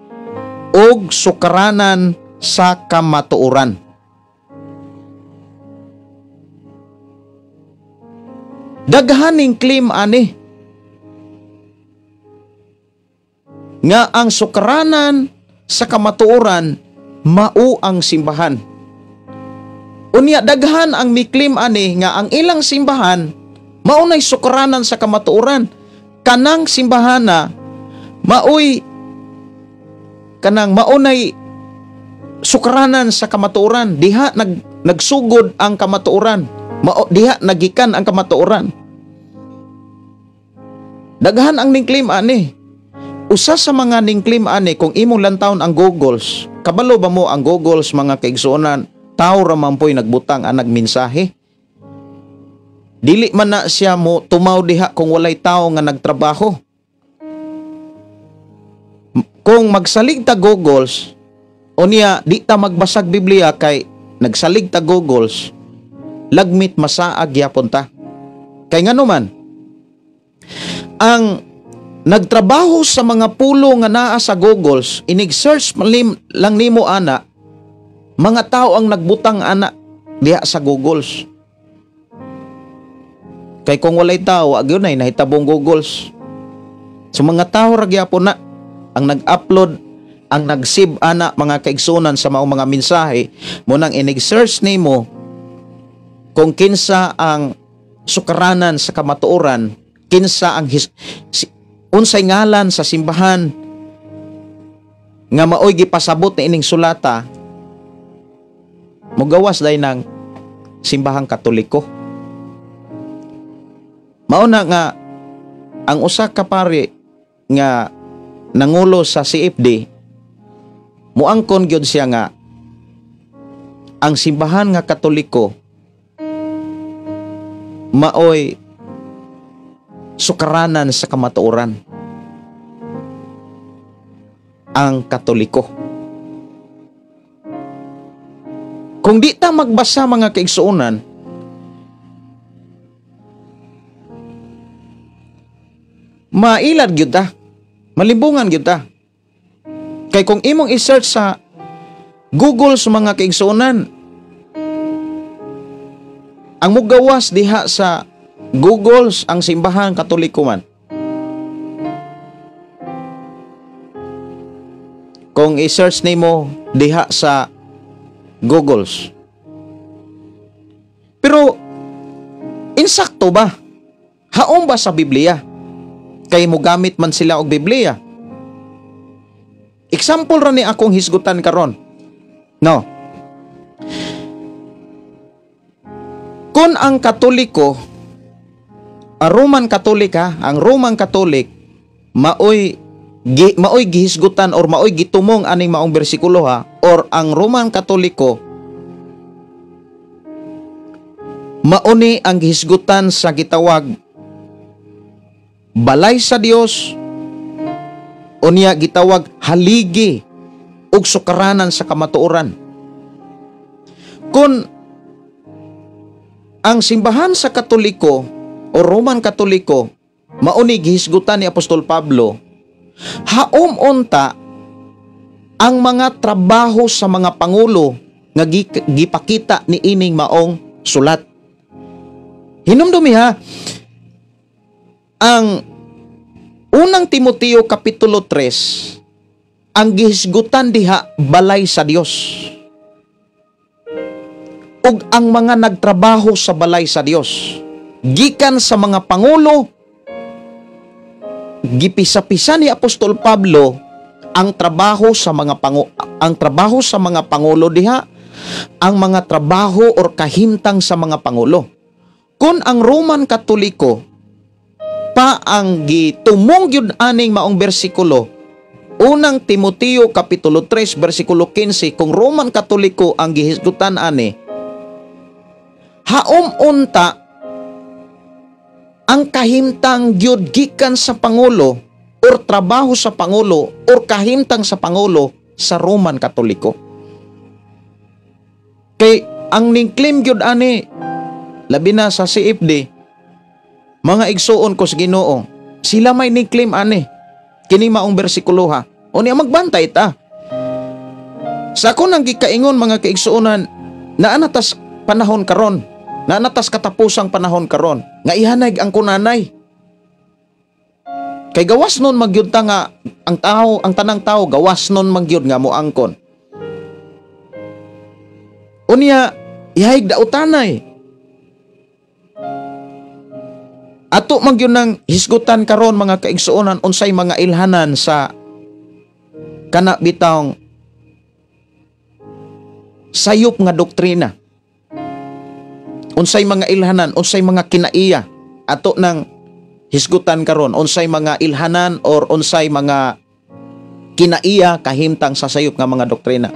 og sukaranan sa kamatuoran. Daghaning claim ani nga ang sukaranan sa kamatuoran mao ang simbahan. Unya daghan ang mi-claim ani nga ang ilang simbahan maunay sukaranan sa kamatuoran. Kanang simbahana maoy maunay sukaranan sa kamatuoran, diha nagsugod ang kamatuoran, diha nagikan ang kamatuoran. Daghan ang ning-claim ani. Usa sa mga ning-claim ani, kung imong lantawon ang Googles, kabalo ba mo ang Googles mga kaigsuonan, tao ra man po'y nagbutang ang nagmensahe. Dili man na siya mo tumaw diha kung walay tao nga nagtrabaho. Kung magsalig ta Googles, o niya di ta magbasag Biblia kay nagsalig ta Googles, lagmit masaag yapon ta. Kay ngano man, ang nagtrabaho sa mga pulo nga naa sa Googles, inig-search lang nimo ana, mga tao ang nagbutang ana diha sa Googles. Kay kung walay tao, agyo na nahitabong Googles. So mga tao ra gyapon na ang nag-upload, ang nag-save ana mga kaigsunan sa mga mensahe, mo nang inig-search nimo kung kinsa ang sukaranan sa kamatuoran, kinsa ang unsay ngalan sa simbahan nga maoy gipasabot na ining sulata, mugawas day ng simbahang Katoliko. Mauna nga ang usa ka pare nga nangulo sa CFD, muangkon gyud siya nga ang simbahan nga Katoliko maoy sukaranan sa kamatuoran. Ang Katoliko. Kung di ta magbasa mga kaigsuonan, mailad gyud ta, malimbungan gyud ta. Kay kung imong i-search sa Google sa mga kaigsuonan, ang mugawas diha sa Google ang simbahan Katoliko man. Kung i-search nimo diha sa Google. Pero insakto ba? Haon ba sa Biblia? Kay mo gamit man sila og Biblia. Example ra ni akong hisgutan karon. No. Kung ang Katoliko, ang Roman Catholic maoy gihisgutan or maoy gitumong aning maong bersikulo ha, or ang Roman Katoliko mauni ang gihisgutan sa gitawag balay sa Dios, o niya gitawag haligi ug sukaranan sa kamatuoran. Kung ang simbahan sa Katoliko o Roman Katoliko mauni gihisgutan ni Apostol Pablo, haom unta ang mga trabaho sa mga pangulo nga gipakita ni ining maong sulat. Hinumdumi ha, ang unang Timoteo Kapitulo 3, ang gihisgutan diha balay sa Dios. Ug ang mga nagtrabaho sa balay sa Dios, gikan sa mga pangulo, gipisa-pisa ni Apostol Pablo ang trabaho sa mga pangulo diha, ang mga trabaho or kahimtang sa mga pangulo. Kung ang Roman Katoliko pa ang gitumong yun aning maong bersikulo, unang Timoteo Kapitulo 3 bersikulo 15, kung Roman Katoliko ang gihisgutan ani, haom unta ang kahimtang gyud gikan sa pangulo or trabaho sa pangulo or kahimtang sa pangulo sa Roman Katoliko. Kay ang ning-claim gyud ani, labi na sa CFD, mga igsuon ko sa Ginoo, sila may ning-claim ani kini maong bersikulo ha. O niya magbantay ta. Sa ako nang gikaingon mga kaigsuonan, naanatas panahon karon, naanatas katapusang panahon karon, nga ihanay ang kunanay. Kay gawas nun magyud ta nga ang tanang tao gawas nun magyud nga moangkon. Unya ihayag dautanay. Ato magyud nang hisgutan karon mga kaigsuonan unsay mga ilhanan sa kana bitawng sayop nga doktrina. Unsay mga ilhanan, unsay mga kinaiya ato nang hisgutan karon, unsay mga ilhanan or unsay mga kinaiya kahimtang sa sayop nga mga doktrina.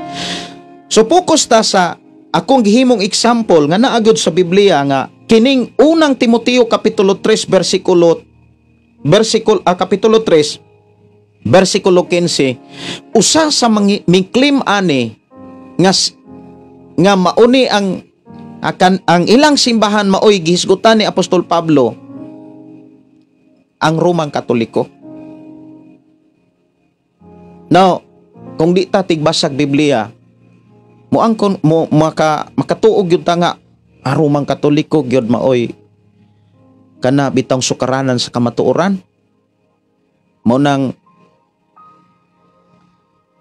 So focus ta sa akong gihimong example nga naagod sa Biblia nga kining unang Timoteo Kapitulo 3 Kapitulo 3 bersikulo 15, usa sa mingklim ani nga mauni ang ilang simbahan maoy gihisgutan ni Apostol Pablo, ang Roman Katoliko. Now, kung di ta tigbasag Biblia, makatuog yun ta nga Roman Katoliko gyud maoy kana bitang sukaranan sa kamatuoran. Mo nang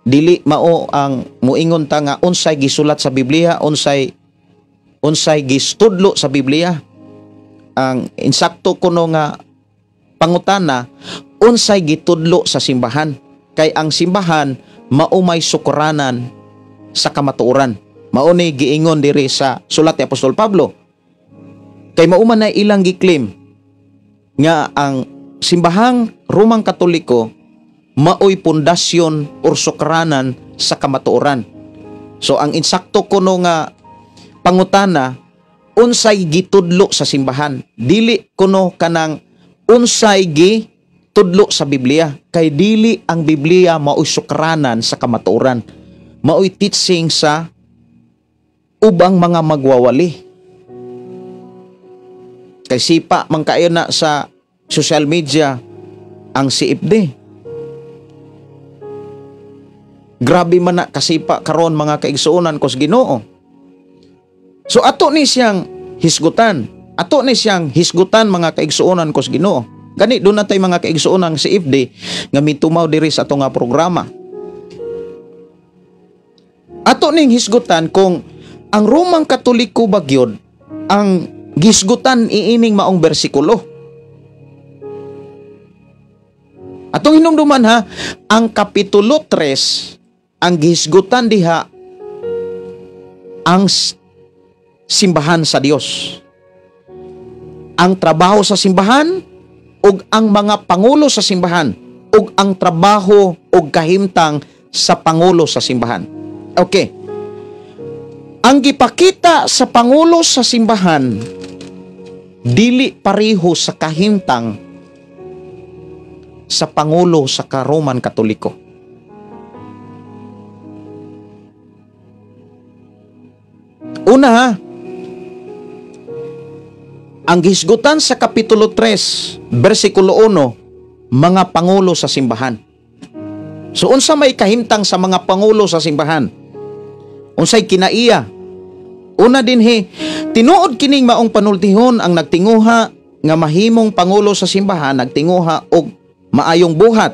dili mao ang muingon ta nga unsay gisulat sa Biblia, unsay gistudlo sa Biblia. Ang insakto kuno nga pangutana, unsay gitudlo sa simbahan. Kay ang simbahan mao may sukaranan sa kamatuoran. Mao ni giingon diri sa sulat ni Apostol Pablo. Kay mao man na ilang giklaim nga ang simbahang Romang Katoliko maoy pundasyon or sukaranan sa kamatuoran. So ang insakto kuno nga pangutana, unsay gitudlo sa simbahan, dili kuno kanang unsay gitudlo sa Biblia. Kay dili ang Biblia maoy sukaranan sa kamatuoran, maoy teaching sa ubang mga magwawali. Kay sipa man kayo na sa social media ang CFD. Grabe man na kasipa karon mga kaigsuonan kos Ginoo. So ato ni siyang hisgutan. Ato ni siyang hisgutan mga kaigsuonan kos Ginoo. Gani doon na tayo mga kaigsuonan si CFD nga mitumaw diri sa ato nga programa. Ato ning hisgutan kung ang Romang Katoliko bagyod ang gisgutan iining maong bersikulo. Atong hinumduman ha, ang Kapitulo 3 ang gisgutan diha ang simbahan sa Dios. Ang trabaho sa simbahan ug ang mga pangulo sa simbahan ug ang trabaho ug kahimtang sa pangulo sa simbahan. Okay. Ang gipakita sa pangulo sa simbahan dili pareho sa kahimtang sa pangulo sa Roman Katoliko. Una ha, ang gihisgutan sa Kapitulo 3, versikulo 1, mga pangulo sa simbahan. So unsa may kahimtang sa mga pangulo sa simbahan? Unsay kinaiya? Una dinhi, tinuod kining maong panultihon ang nagtinguha nga mahimong pangulo sa simbahan, nagtinguha og maayong buhat.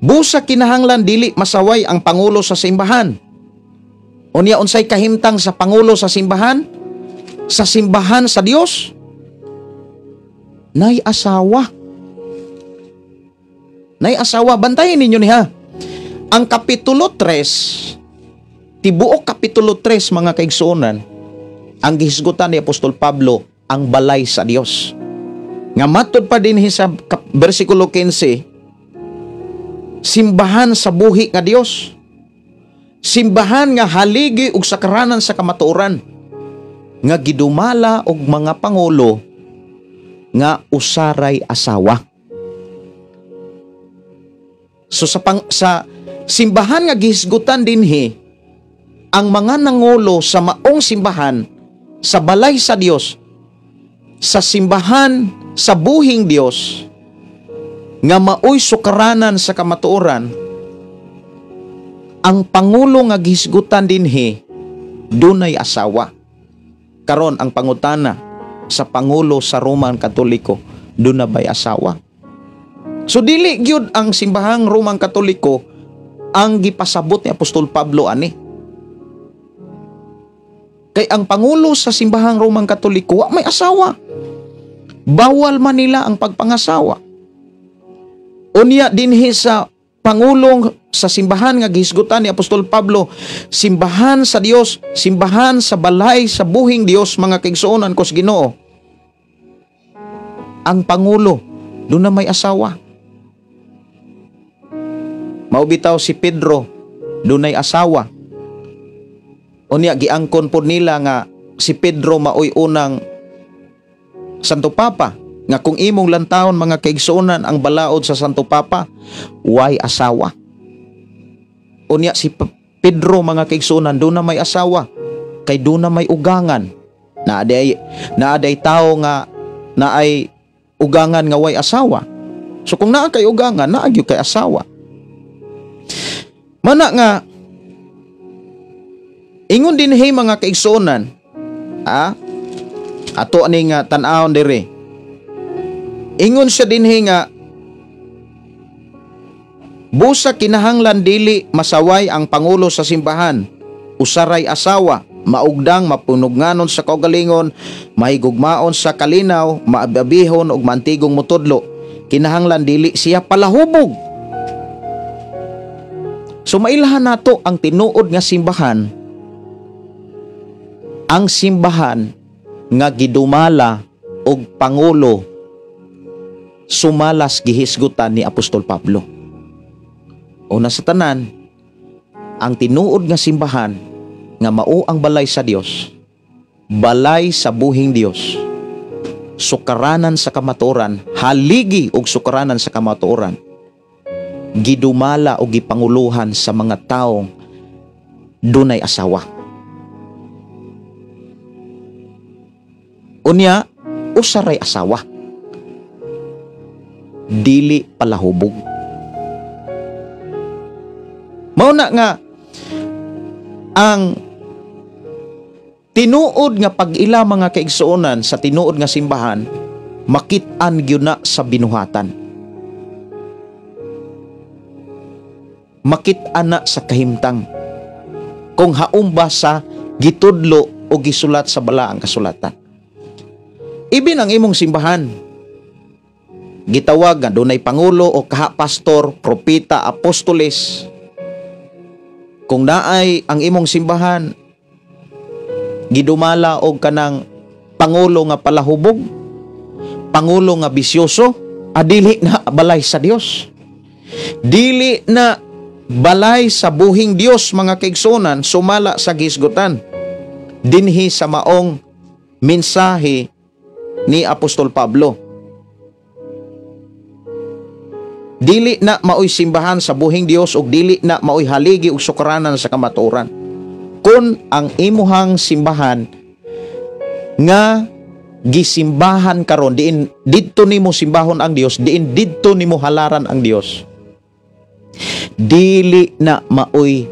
Busa kinahanglan dili masaway ang pangulo sa simbahan. Unya unsay kahimtang sa pangulo sa simbahan? Sa simbahan sa Dios, nay asawa. Nay asawa, bantayan ninyo niha. Ang Kapitulo 3, tibuok Kapitulo 3 mga kaigsuonan, ang gihisgutan ni Apostol Pablo ang balay sa Dios. Nga matod pa din sa versikulo 15, simbahan sa buhi nga Dios. Simbahan nga haligi og sakaranan sa kamatuoran, nga gidumala og mga pangulo nga usaray asawa. So sa simbahan nga gihisgutan dinhi, ang mga nangulo sa maong simbahan sa balay sa Dios, sa simbahan sa buhing Dios, nga maoy sukaranan sa kamatuoran, ang pangulo nga gihisgutan dinhi dunay asawa. Karon ang pangutana sa pangulo sa Roman Katoliko, duna bay asawa? So dili gyud ang simbahang Roman Katoliko ang gipasabot ni Apostol Pablo ani. Kay ang pangulo sa simbahang Roman Katoliko wa may asawa. Bawal man nila ang pagpangasawa. Unya dinhi sa pangulong sa simbahan nga gihisgutan ni Apostol Pablo, simbahan sa Dios, simbahan sa balay sa buhing Dios, mga kaigsuonan ko sa Ginoo. Ang pangulo doon na may asawa. Maubitaw si Pedro, doon ay asawa. Unya giangkon po nila nga si Pedro maoy unang Santo Papa, nga kung imong lantawon mga kaigsuonan ang balaod sa Santo Papa, way asawa. Unya si Pedro mga kaigsuonan doon na may asawa, kay doon na may ugangan. Naaday tao nga naay ugangan nga way asawa. So kung naa kay ugangan, naagyo kay asawa. Mana nga ingon din hey mga kaigsuonan, ato ani nga tan-awon dire. Ingon siya din nga busa kinahanglan dili masaway ang pangulo sa simbahan, usaray asawa, maugdang mapunugnanon sa kaugalingon, mahigugmaon sa kalinaw, maababihon og mantigong mutudlo. Kinahanglan dili siya palahubog. So mailhan nato ang tinuod nga simbahan, ang simbahan nga gidumala og pangulo sumalas gihisgutan ni Apostol Pablo. Una sa tanan, ang tinuod nga simbahan nga mao ang balay sa Dios, balay sa buhing Dios, sukaranan sa kamatuoran, haligi og sukaranan sa kamatuoran, gidumala o gipanguluhan sa mga taong dunay asawa. Unya, usaray asawa, dili palahubog. Mauna nga ang tinuod nga pag-ila mga kaigsuonan sa tinuod nga simbahan, makit-an gyud na sa binuhatan, makit-an na sa kahimtang, kung haumba sa gitudlo o gisulat sa balaang kasulatan. Ibin ang imong simbahan gitawag nga dunay pangulo o kaha pastor, propeta, apostoles. Kung naay ang imong simbahan gidumala og kanang pangulo nga palahubog, pangulo nga bisyoso, dili na balay sa Dios, dili na balay sa buhing Dios mga kaigsuonan, sumala sa gisgutan dinhi sa maong mensahe ni Apostol Pablo. Dili na maoy simbahan sa buhing Dios ug dili na maoy haligi ug sukaranan sa kamatuoran. Kun ang imuhang simbahan nga gisimbahan karon, diin didto nimo simbahon ang Dios, diin didto nimo halaran ang Dios, dili na maoy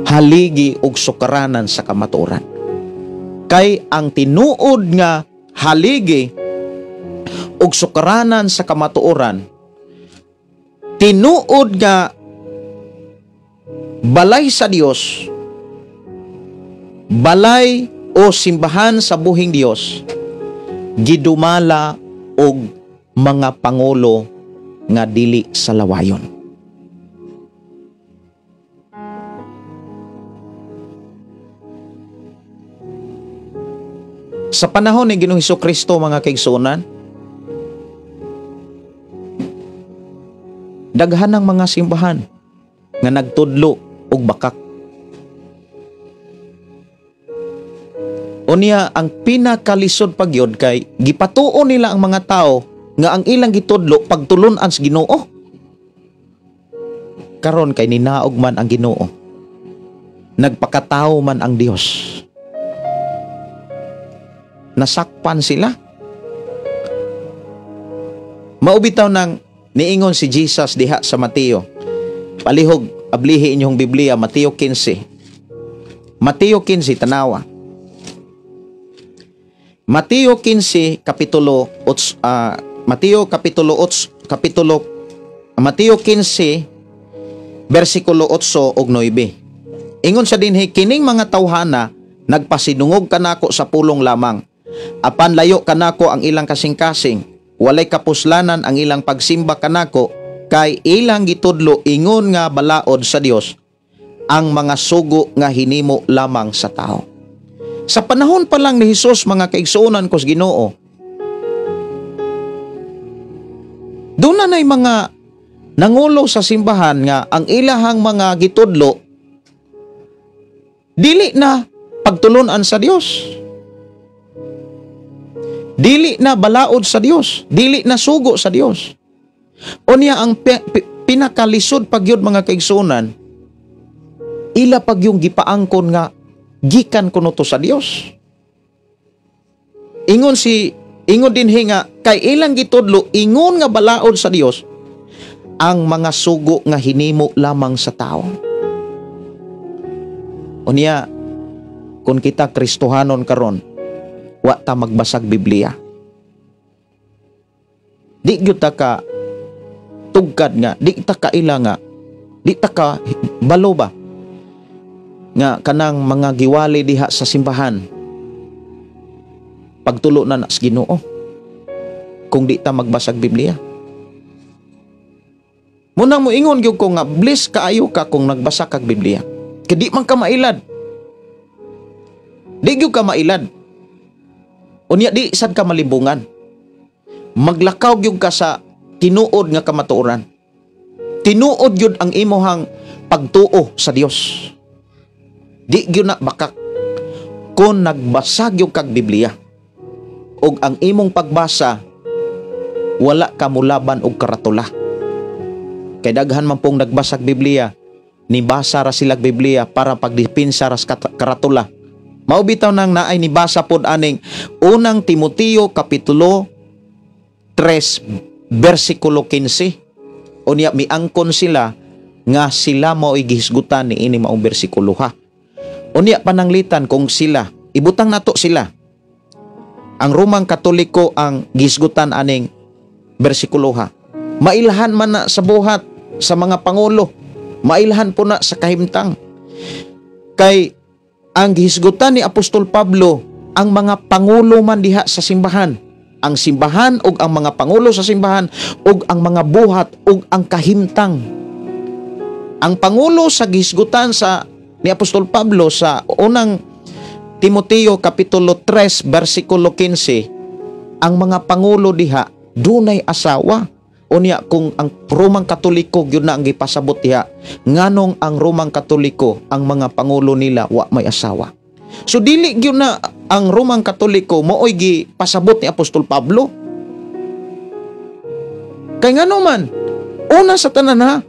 haligi ug sukaranan sa kamatuoran. Kay ang tinuod nga haligi ug sukaranan sa kamatuoran, tinuod nga balay sa Dios, balay o simbahan sa buhing Dios, gidumala og mga pangulo nga dili sa lawayon. Sa panahon ni Ginoong Hesukristo, mga kaigsunan, daghan ng mga simbahan nga nagtudlo og bakak. Unya ang pinakalisod pagyod kay gipatuo nila ang mga tao nga ang ilang gitudlo pagtulon-an sa Ginoo. Karon kay ninaog man ang Ginoo, nagpakatao man ang Dios, nasakpan sila. Maubitaw nang niingon si Jesus diha sa Mateo. Palihog, ablihi inyong Biblia, Mateo 15. Mateo 15, tanawa. Mateo 15 kapitulo 8, Mateo 15 bersikulo 8 ug 9. Ingon sa dinhi, kining mga tawhana nagpasidungog kanako sa pulong lamang. Apan layo kanako ang ilang kasing-kasing, walay kapuslanan ang ilang pagsimba kanako, kay ilang gitudlo ingon nga balaod sa Dios ang mga sugo nga hinimo lamang sa tao. Sa panahon pa lang ni Jesus, mga kaigsuonan ko sa Ginoo, doon na mga nangulo sa simbahan nga ang ilahang mga gitudlo dili na pagtulunan sa Dios, dili na balaod sa Dios, dili na sugo sa Dios. Unya ang pinakalisod pagyud, mga kaigsuonan, ila pagyong gipaangkon nga gikan kuno to sa Dios. Ingon din nga kay ilang gitudlo ingon nga balaod sa Dios ang mga sugo nga hinimo lamang sa tao. Unya, kung kita Kristohanon karon, wa ta magbasag Biblia. Di gyud ta ka tugkad nga, di ta kaila nga, di ta ka balo ba nga kanang mga giwali diha sa simbahan pagtulo na sa Ginoo kung di ta magbasag Biblia. Munang mo ingon gyud ko nga bless kaayo ka kung nagbasa kag Biblia. Kay di man ka mailad. Di gyud ka mailad. Unya di sad ka malibungan. Maglakaw gyud ka sa tinuod nga kamatuoran. Tinuod gyud ang imuhang pagtuo sa Dios. Di gyud na bakak kung nagbasa gyud kag Biblia ug ang imong pagbasa wala ka mulaban og karatula. Kay daghan man pong nagbasag Biblia, nibasa ra silag Biblia para pagdipinsa ra sa karatula. Mao bitaw nang naay nibasa pod aning unang Timoteo kapitulo 3 bersikulo 15. Unya miangkon sila nga sila mao gihisgutan ni ini maong bersikulo ha. Unya pananglitan kung sila, ibutang nato sila. Ang Romang Katoliko ang gisgutan aning bersikulo ha. Mailhan man na sa buhat sa mga pangulo, mailhan po na sa kahimtang. Kay ang gihisgutan ni Apostol Pablo, ang mga pangulo man diha sa simbahan, ang simbahan ug ang mga pangulo sa simbahan ug ang mga buhat ug ang kahimtang. Ang pangulo sa gihisgutan sa ni Apostol Pablo sa unang Timoteo kapitulo 3 bersikulo 15, ang mga pangulo diha dunay asawa. Unya kung ang Romang Katoliko gyud na ang gipasabot diha, nganong ang Romang Katoliko ang mga pangulo nila wa may asawa. So dili gyud na ang Romang Katoliko mooy gipasabot ni Apostol Pablo. Kay ngano man Una sa tanan ha,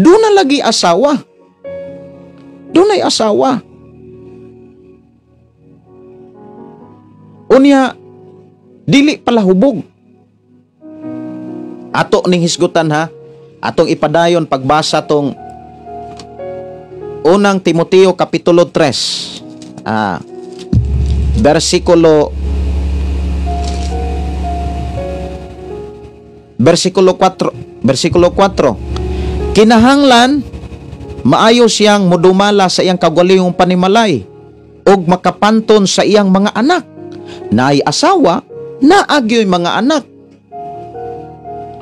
doon na lagi asawa. Doon ay asawa. Unya, dili pala hubog. Ato ning hisgutan ha, atong ipadayon pagbasa tong unang Timoteo Kapitulo 3. Versikulo 4. Kinahanglan maayo siyang modumala sa iyang kaugalingong panimalay ug makapanton sa iyang mga anak. Naay asawa, naagyoy mga anak.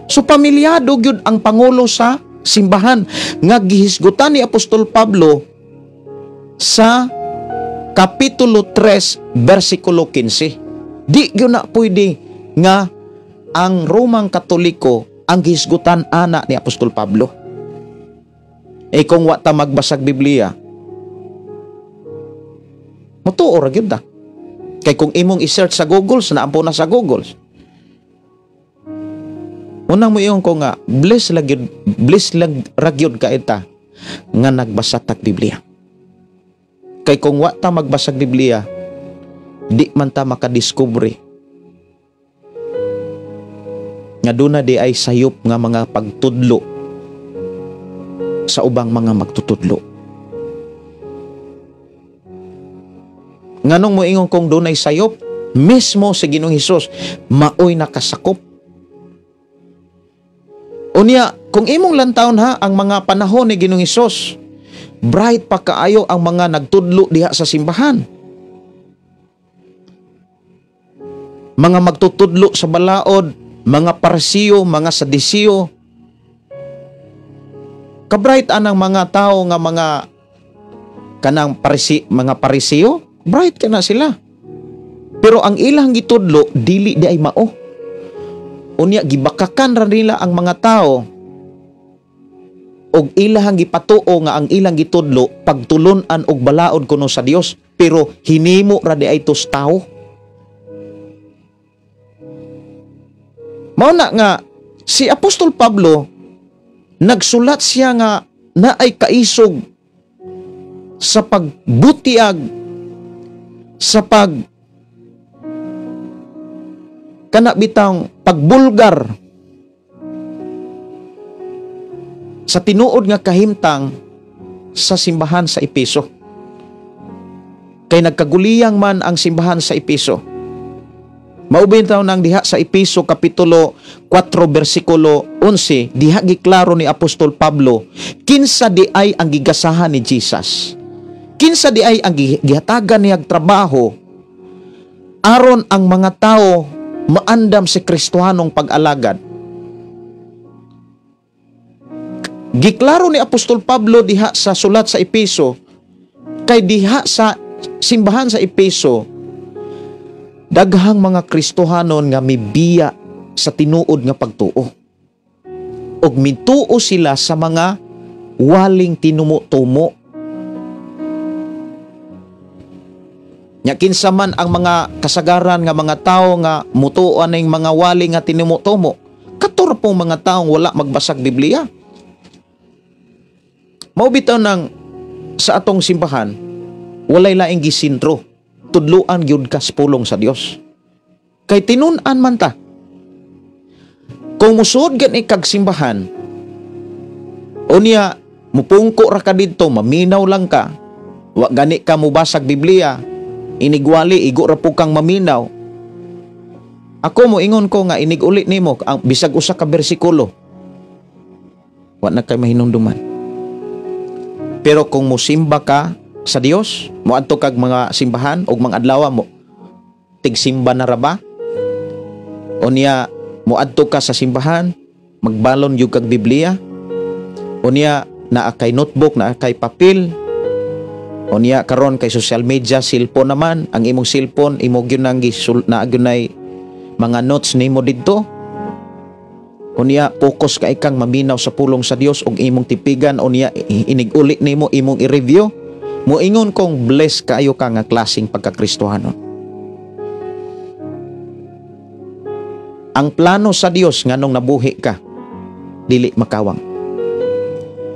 So pamilyado gyud ang pangulo sa simbahan nga gihisgutan ni Apostol Pablo sa Kapitulo 3, versikulo 15. Di gyud na pwede nga ang Romang Katoliko ang gihisgutan ana ni Apostol Pablo. Kung wa ta magbasag Biblia, mutuo ra gyud ta. Kay kung imong i-search sa Google, naampo na sa Google. Unang mo iyon ko nga, bless lang ra gyud ka ita nga nagbasa tag Biblia. Kay kung wa ta magbasag Biblia, di man ta makadiskubre nga duna di ay sayop nga mga pagtudlo sa ubang mga magtutudlo. Nganong mo ingon kung dunay sayop, mismo sa Ginoong Hesus maoy nakasakop. Unya, kung imong lantawon ha ang mga panahon ni Ginoong Hesus, bright pa kaayo ang mga nagtudlo diha sa simbahan. Mga magtutudlo sa balaod, mga Parisiyo, mga Sadisiyo. Kabright anang mga tao nga mga kanang mga Parisiyo, bright ka na sila. Pero ang ilang gitudlo, dili di ay mao. Unya, gibakakan ra nila ang mga tao og ilahang gipatuo nga ang ilang gitudlo pagtulunan og balaod kuno sa Dios, pero hinimo ra di ay tos tao. Mao na nga si Apostol Pablo nagsulat siya nga naay kaisog sa pagbutiag, sa bitang pagbulgar sa tinuod nga kahimtang sa simbahan sa Efeso. Kay nagkaguliyang man ang simbahan sa Efeso. Maubintaw nang diha sa Efeso Kapitulo 4, versikulo 11, diha giklaro ni Apostol Pablo, kinsa di ay ang gigasahan ni Jesus. Kinsa di ay ang gihatagan niyag trabaho aron ang mga tao maandam si Kristohanong pag-alagad. Giklaro ni Apostol Pablo diha sa sulat sa Efeso, kay diha sa simbahan sa Efeso, daghang mga Kristohanon nga mibiya sa tinuod nga pagtuo. Og mituo sila sa mga waling tinumo-tumo. Nya kinsa man ang mga kasagaran nga mga tao nga mutuan ning mga wali nga tinumo-tumo, kator pong mga taong wala magbasag Biblia. Mao bitaw nang sa atong simbahan walay laing gisintro, tudluan gyud ka sa pulong sa Dios. Kay tinun-an man ta. Kung musuod gani kag simbahan, unya mupungko ra ka didto, maminaw lang ka, wa gani ka mubasag Biblia, inigwali igo ra po kang maminaw. Ako mo ingon ko nga inig-uli nimo ang bisag usa ka bersikulo, wa na kay mahinumduman. Pero kung musimba ka sa Dios, moadto kag mga simbahan og mga adlaw mo tigsimba na ra ba? Unya moadto ka sa simbahan, magbalon gyud kag Biblia. Unya naa kay notebook, naa kay papel. Unya karon kay social media, cellphone naman, ang imong cellphone imo gyud nang naagunay mga notes nimo didto. Unya focus kay kang maminaw sa pulong sa Dios og imong tipigan. Unya inig-uli nimo imong i-review. Moingon kong bless kaayo ka nga klaseng pagkakristohanon. Ang plano sa Dios nganong nabuhi ka, dili makawang.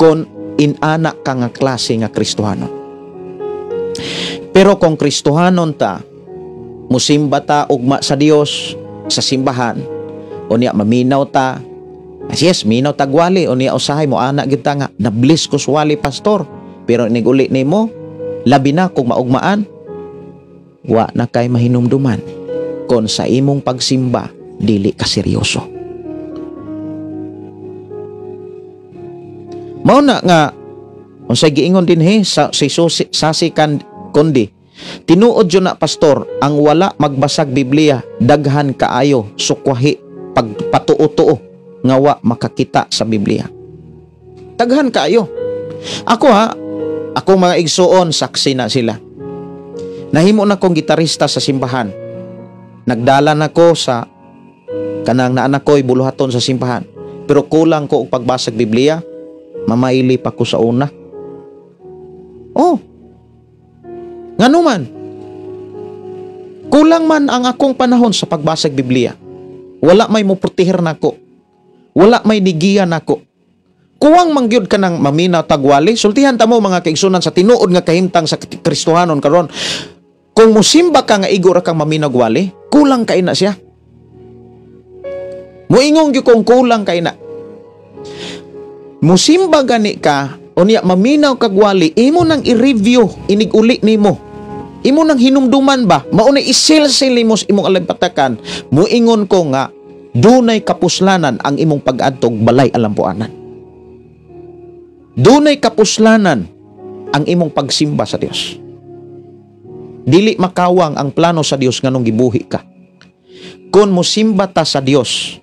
Kung inana ka nga klase nga Kristohanon. Pero kung Kristohanon ta, musimba ta ugma sa Dios sa simbahan, unya maminaw ta, yes, minaw tagwali, unya usahay mo ana gid ta nga nablis ko swali pastor, pero iniguli nimo labi na kung maugmaan, wa na kay mahinumduman kon sa imong pagsimba dili ka seryoso. Mao na nga unsay giingon din sa sasikan kundi tinuod yun na pastor, ang wala magbasag Biblia daghan kaayo sukwahi pagpatuo-tuo nga wa makakita sa Biblia. Daghan kaayo. Ako mga igsuon, saksi na sila. Nahimo na kong gitarista sa simbahan. Nagdala na ko sa kanang naanak ko'y buluhaton sa simbahan. Pero kulang ko og pagbasag Biblia, mamaili pa ko sa una. Ngano man? Kulang man ang akong panahon sa pagbasag Biblia. Wala may muproteher nako. Wala may nigiya nako. Kuwang mangyud ka ng maminaw tagwali. Sultihan ta mo mga kaigsunan sa tinuod nga kahimtang sa Kristohanon karon. Kung musimba ka nga igor kang maminaw gwali, kulang kay na siya. Muingong gyud kung kulang kay na. Musimba gani ka, unya maminaw kag wali, imo nang i-review, iniguli nimo. Imo nang hinumduman ba? Mao na isil-sil nimo sa imong alagpatakan. Muingon ko nga dunay kapuslanan ang imong pag-adtog balay alampuanan. Dunay kapuslanan ang imong pagsimba sa Dios. Dili makawang ang plano sa Dios nganong gibuhi ka. Kung musimba ta sa Dios,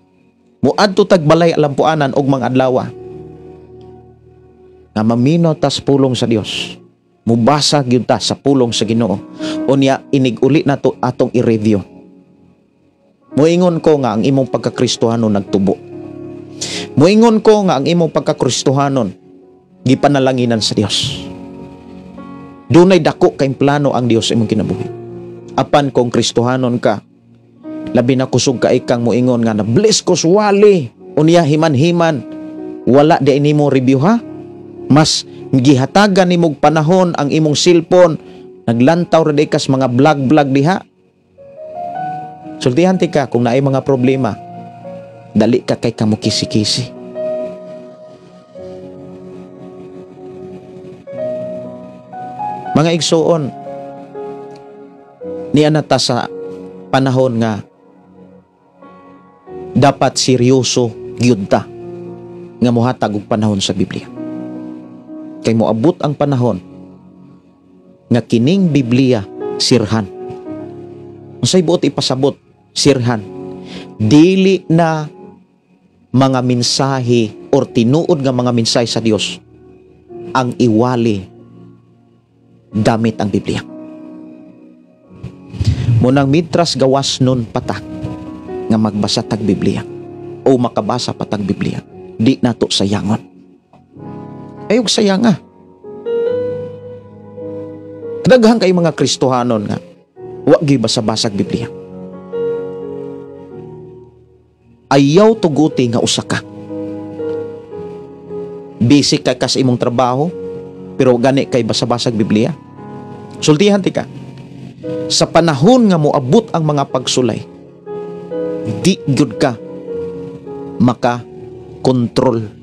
muadto tag balay alampuanan og mga adlaw nga maminaw ta sa pulong sa Dios. Mubasa gyud ta sa pulong sa Ginoo. Unya iniguli nato atong i-review. Muingon ko nga ang imong pagkakristohanon nagtubo. Muingon ko nga ang imong pagkakristohanon gipanalanginan sa Dios. Dunay dako kay plano ang Dios sa imong kinabuhi. Apan kung kristohanon ka, labi na kusog ka ikang muingon nga na bless ko suwali, unya himan-himan, wala di nimo review ha? Mas gihatagan nimog panahon ang imong cellphone, naglantaw ra kas mga vlog diha. Sultihan ti ka kung naay mga problema, dali ka kay kamo kisi-kisi. Mga igsoon, niya na ta sa panahon nga dapat seryoso gyud ta nga mohatag og panahon sa Biblia. Kay moabot ang panahon nga kining Biblia sirhan. Unsay buot ipasabot sirhan? Dili na mga mensahe or tinuod nga mga mensahe sa Dios ang iwali gamit ang Biblia. Munang mitras gawas nun patak nga magbasa tag Biblia o makabasa patag Biblia, di nato sayangon. Ayog sayang Daghan kay mga Kristohanon nga wa gyud basa-basag Biblia. Ayaw tuguti nga usa ka. Busy ka kas imong trabaho, pero gani kay basa-basag Biblia. Sultihan ti ka. Sa panahon nga moabot ang mga pagsulay, di gyud ka maka-kontrol.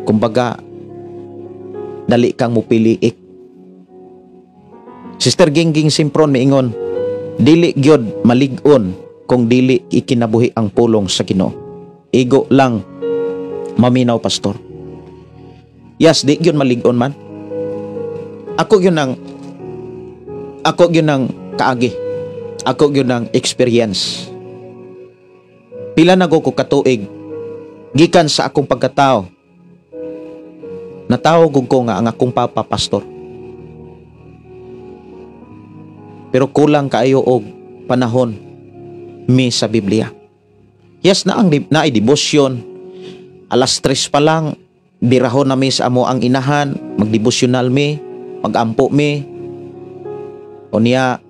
Kumbaga, dali kang mupiliik. Sister Gingging Simpron miingon, dili gyud malig-on kung dili ikinabuhi ang pulong sa Ginoo. Igo lang maminaw pastor. Yes, di gyud malig-on man. Ako gyud nang kaagi. Ako gyud nang experience. Pila na ko katuig gikan sa akong pagkatao. Natawag ko nga ang akong papa pastor. Pero kulang kaayo og panahon mi sa Biblia. Yes, naay devotion. Alas 3 pa lang birahon na mi sa amo ang inahan, magdevosyonal mi, magampo mi. Unya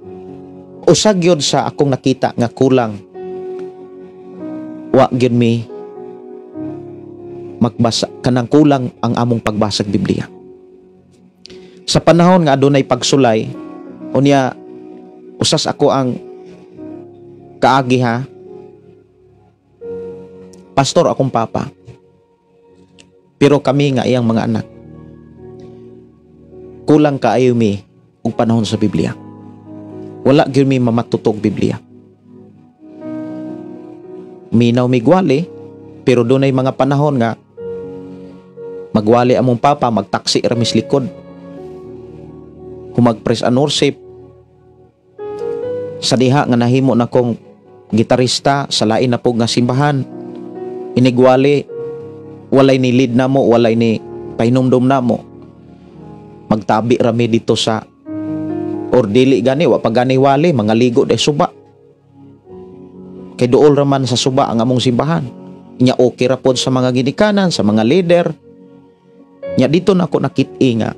usag yun sa akong nakita nga kulang wa gyud mi magbasa kanang kulang ang among pagbasag Biblia. Sa panahon nga adunay pagsulay, unya usas ako ang kaagi ha. Pastor akong papa. Pero kami nga iyang mga anak. Kulang kaayo mi og panahon sa Biblia. Wala gyud mi mamatutog Biblia. Minaw mi gwali, pero dunay mga panahon nga magwali among papa, magtaksi ra mis likod. Humagpres an worship. Sa diha nga nahimo na kong gitarista sa lain na pug nga simbahan. Inigwali, walay ni lead na mo, walay ni pahinumdum na mo. Magtabi rami dito sa or dili gani, wa pa gani wali, mga ligo de suba. Kay duol raman sa suba ang among simbahan. Nya okay ra pod sa mga ginikanan, sa mga leader. Nya dito na ako nakit-i nga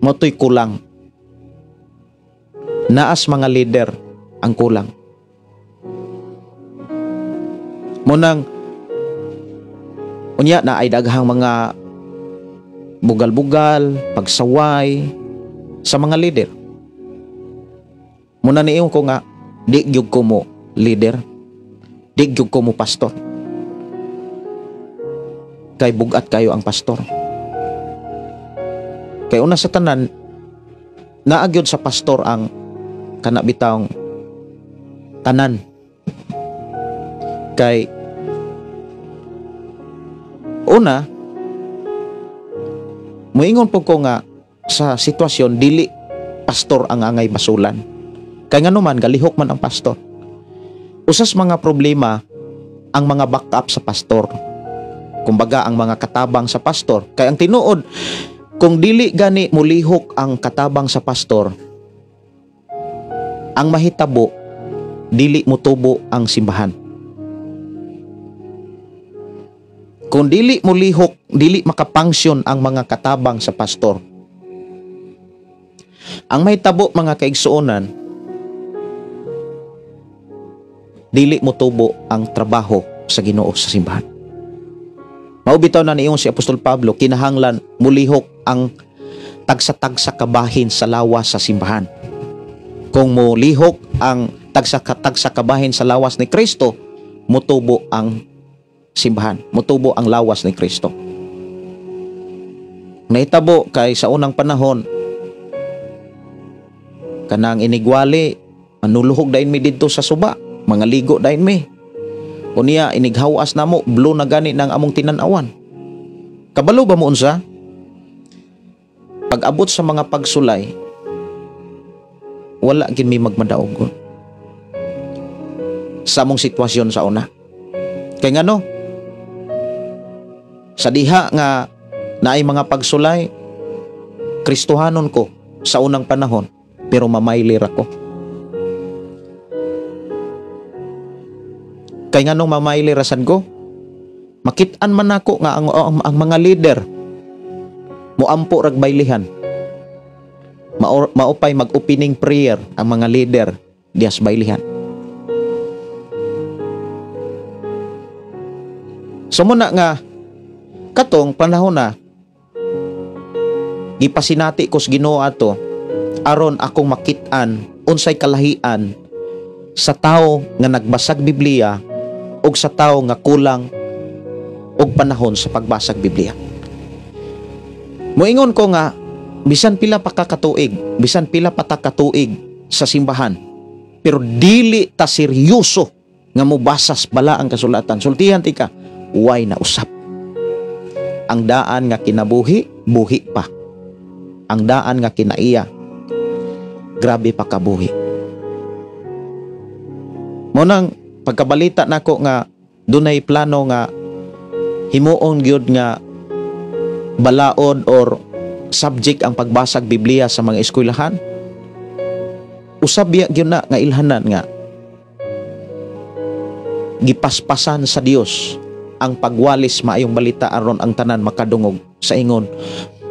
motoy kulang. Naas mga leader ang kulang. Munang unya na ay daghang mga bugal-bugal, pagsaway sa mga leader. Muna niiyon ko nga, di gyud ko mo leader, di gyud ko mo pastor. Kay bugat kayo ang pastor. Kay una sa tanan, naagyod sa pastor ang kanabitang tanan. Kay una, muingon po ko nga sa sitwasyon dili pastor ang angay basulan. Kay nga naman galihok man ang pastor. Usas mga problema ang mga backup sa pastor. Kumbaga ang mga katabang sa pastor. Kay ang tinuod, kung dili gani mulihok ang katabang sa pastor, ang mahitabo dili mutubo ang simbahan. Kung dili mo lihok, dili makapangsyon ang mga katabang sa pastor. Ang may tabo mga kaigsuonan, dili mo tubo ang trabaho sa Ginoo sa simbahan. Maubitaw na niyon si Apostol Pablo, kinahanglan mulihok ang tagsa-tagsa kabahin sa lawas sa simbahan. Kung mulihok ang tagsa-tagsa kabahin sa lawas ni Kristo, mutubo ang simbahan, mutubo ang lawas ni Kristo. Naitabo kay sa unang panahon, kanang inigwali, manuluhog dahin mi dito sa suba, mga ligo dahin mi. Kunya inighawas na mo, blow na gani ng among tinanawan. Kabalo ba mo unsa? Pag-abot sa mga pagsulay, wala gid mi magmadaogon sa among sitwasyon sa una. Kay ngano? Sa diha nga naay mga pagsulay, Kristohanon ko sa unang panahon, pero mamaylir ako. Kay nga nung mamaylirasan ko, makit-an man ako nga ang mga leader moampo rag baylihan. Maupay mag-opening prayer ang mga leader dias baylihan. So muna nga katong panahon na gipasinati ko sa Ginoo ato aron akong makit-an unsay kalahian sa tao nga nagbasag Biblia ug sa tao nga kulang og panahon sa pagbasag Biblia. Moingon ko nga bisan pila pa kakatuig, bisan pila pa ta katuig sa simbahan, pero dili ta seryoso nga mobasas bala ang kasulatan. Sultihan ti ka, way na usap. Ang daan nga kinabuhi, buhi pa. Ang daan nga kinaiya, grabe pa kabuhi. Munang pagkabalita nako nga dunay plano nga himuon gyud nga balaod or subject ang pagbasag Biblia sa mga eskwelahan. Usab ya gyud na nga ilhanan nga gipaspasan sa Dios ang pagwalis maayong balita aron ang tanan makadungog sa ingon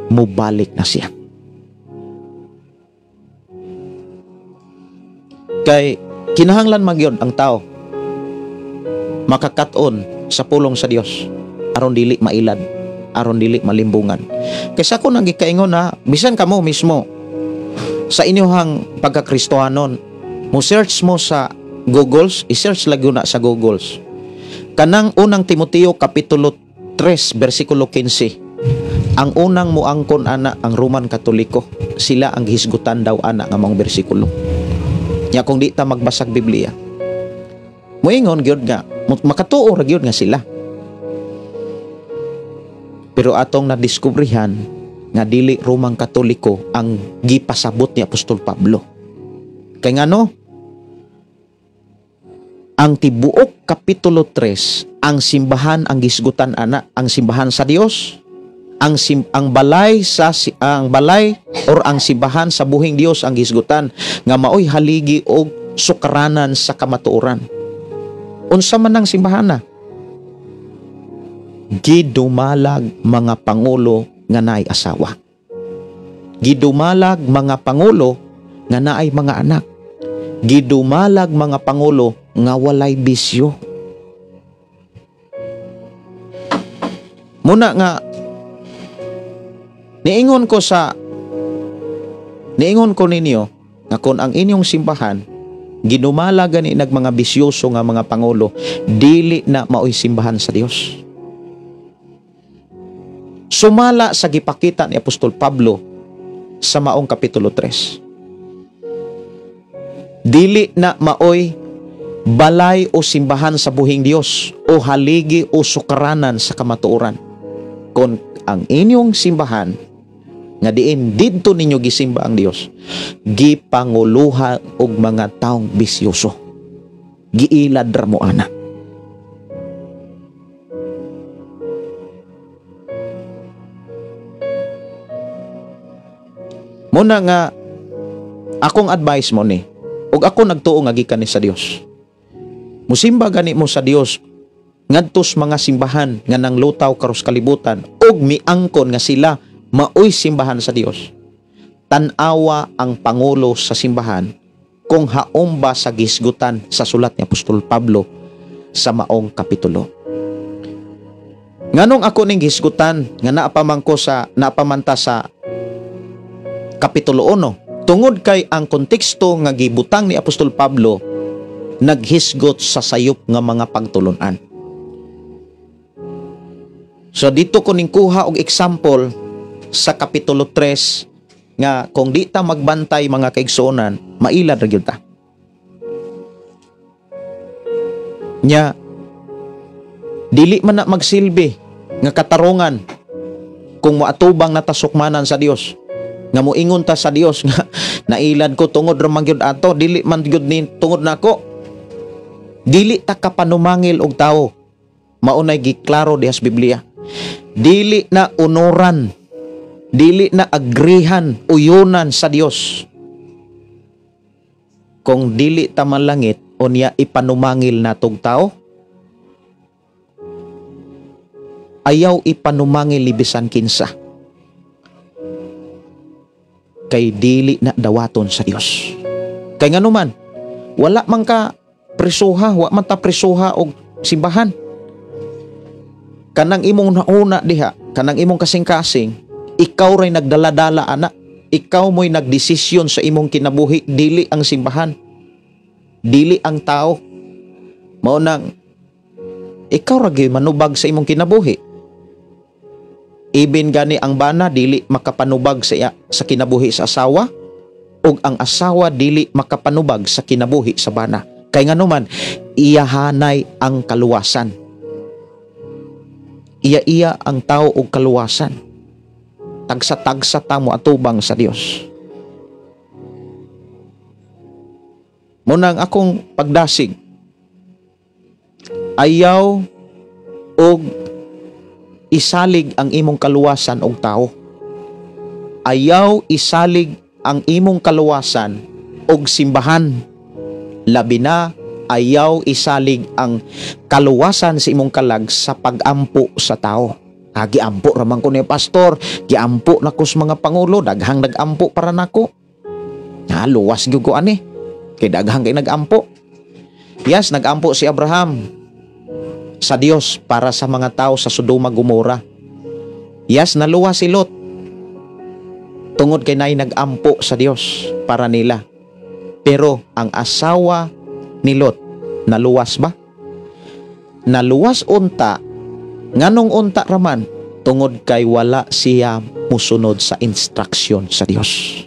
mubalik na siya. Kay kinahanglan magyud ang tao makakaton sa pulong sa Dios aron dili mailad, aron dili malimbungan. Kaysa ko nang gikaingon na bisan kamo mismo sa inyong pagkakristohanon, mo search mo sa Googles, i-search lagi na sa Googles. Kanang unang Timoteo kapitulo 3 bersikulo 15. Ang unang muangkon ana ang Roman Katoliko, sila ang hisgutan daw ana nga mga bersikulo. Nya kung di ta magbasag Biblia, moingon gyud nga makatuo ra gyud nga sila. Pero atong nadiskubrihan nga dili Romang Katoliko ang gipasabot ni Apostol Pablo. Kay ngano? Ang tibuok kapitulo 3, ang simbahan ang gisgutan ana, ang simbahan sa Dios, ang balay or ang simbahan sa buhing Dios ang gisgutan nga maoy haligi og sukaranan sa kamatuoran. Unsa man ang simbahan na? Gidumalag mga pangulo nga naay asawa. Gidumalag mga pangulo nga naay mga anak. Gidumalag mga pangulo nga walay bisyo. Muna nga niingon ko ninyo nga kung ang inyong simbahan gidumalag gani nag mga bisyoso nga mga pangulo, dili na maoy simbahan sa Dios. Sumala sa gipakita ni Apostol Pablo sa maong kapitulo 3. Dili na maoy balay o simbahan sa buhing Dios o haligi o sukaranan sa kamatuoran. Kung ang inyong simbahan nga diin didto ninyo gisimba ang Dios, gipanguluha og mga taong bisyoso, giilad ra mo ana. Muna nga akong advice mo ni, ug ako nagtuo nga gikan ni sa Dios. Musimba gani mo sa Dios ngadtos mga simbahan nga nanglutaw karos kalibutan ug miangkon nga sila maoy simbahan sa Dios. Tan-awa ang pangulo sa simbahan kung haom ba sa gisgutan sa sulat ni Apostol Pablo sa maong kapitulo. Nganong ako ning gisgutan nga naapamanta sa kapitulo 1 tungod kay ang konteksto nga gibutang ni Apostol Pablo naghisgot sa sayop nga mga pagtulunan. So dito ko ning kuha og example sa kapitulo 3 nga kung di ta magbantay mga kaigsuonan, mailad ra gyud ta. Nya dili man na magsilbi nga katarungan kung moatubang na tasukmanan sa Dios. Nga moingon ta sa Dios nga nailad ko tungod ra man gyud ato, dili man gyud ni tungod nako. Dili ta kapanumangil og tao. Maunay giklaro diha sa Biblia. Dili na unoran, dili na agrihan, uyunan sa Dios. Kung dili ta malangit, unya ipanumangil natog tao. Ayaw ipanumangil libisan kinsa. Kay dili na dawaton sa Dios. Kay nganuman, wala man ka presuha, wa man ta presuha og simbahan. Kanang imong nauna diha, kanang imong kasing-kasing, ikaw ray nagdala-dala ana. Ikaw mo'y nagdesisyon sa imong kinabuhi, dili ang simbahan. Dili ang tao. Mao nang ikaw ra gyud manubag sa imong kinabuhi. Ibin gani ang bana dili makapanubag sa kinabuhi sa asawa, ug ang asawa dili makapanubag sa kinabuhi sa bana. Kay nganuman, iyahanay ang kaluwasan. Iya ang tao og kaluwasan. Tagsa-tagsa ta mo atubang sa Dios. Munang akong pagdasig, ayaw og isalig ang imong kaluwasan og tao. Ayaw isalig ang imong kaluwasan og simbahan. Labi na ayaw isalig ang kaluwasan sa imong kalag sa pag-ampo sa tao. Giampo raman ko ni pastor, giampo na ko sa mga pangulo, daghang nag-ampo para nako. Luwas gyud ko ani. Kay daghang kay nag-ampo. Yes, nag-ampo si Abraham. sa Dios para sa mga tao sa Sodoma Gomora. Yes, naluwas si Lot. Tungod kay nay nag-ampo sa Dios para nila. Pero ang asawa ni Lot, naluwas ba? Naluwas unta, nganong unta raman, tungod kay wala siya musunod sa instruction sa Dios.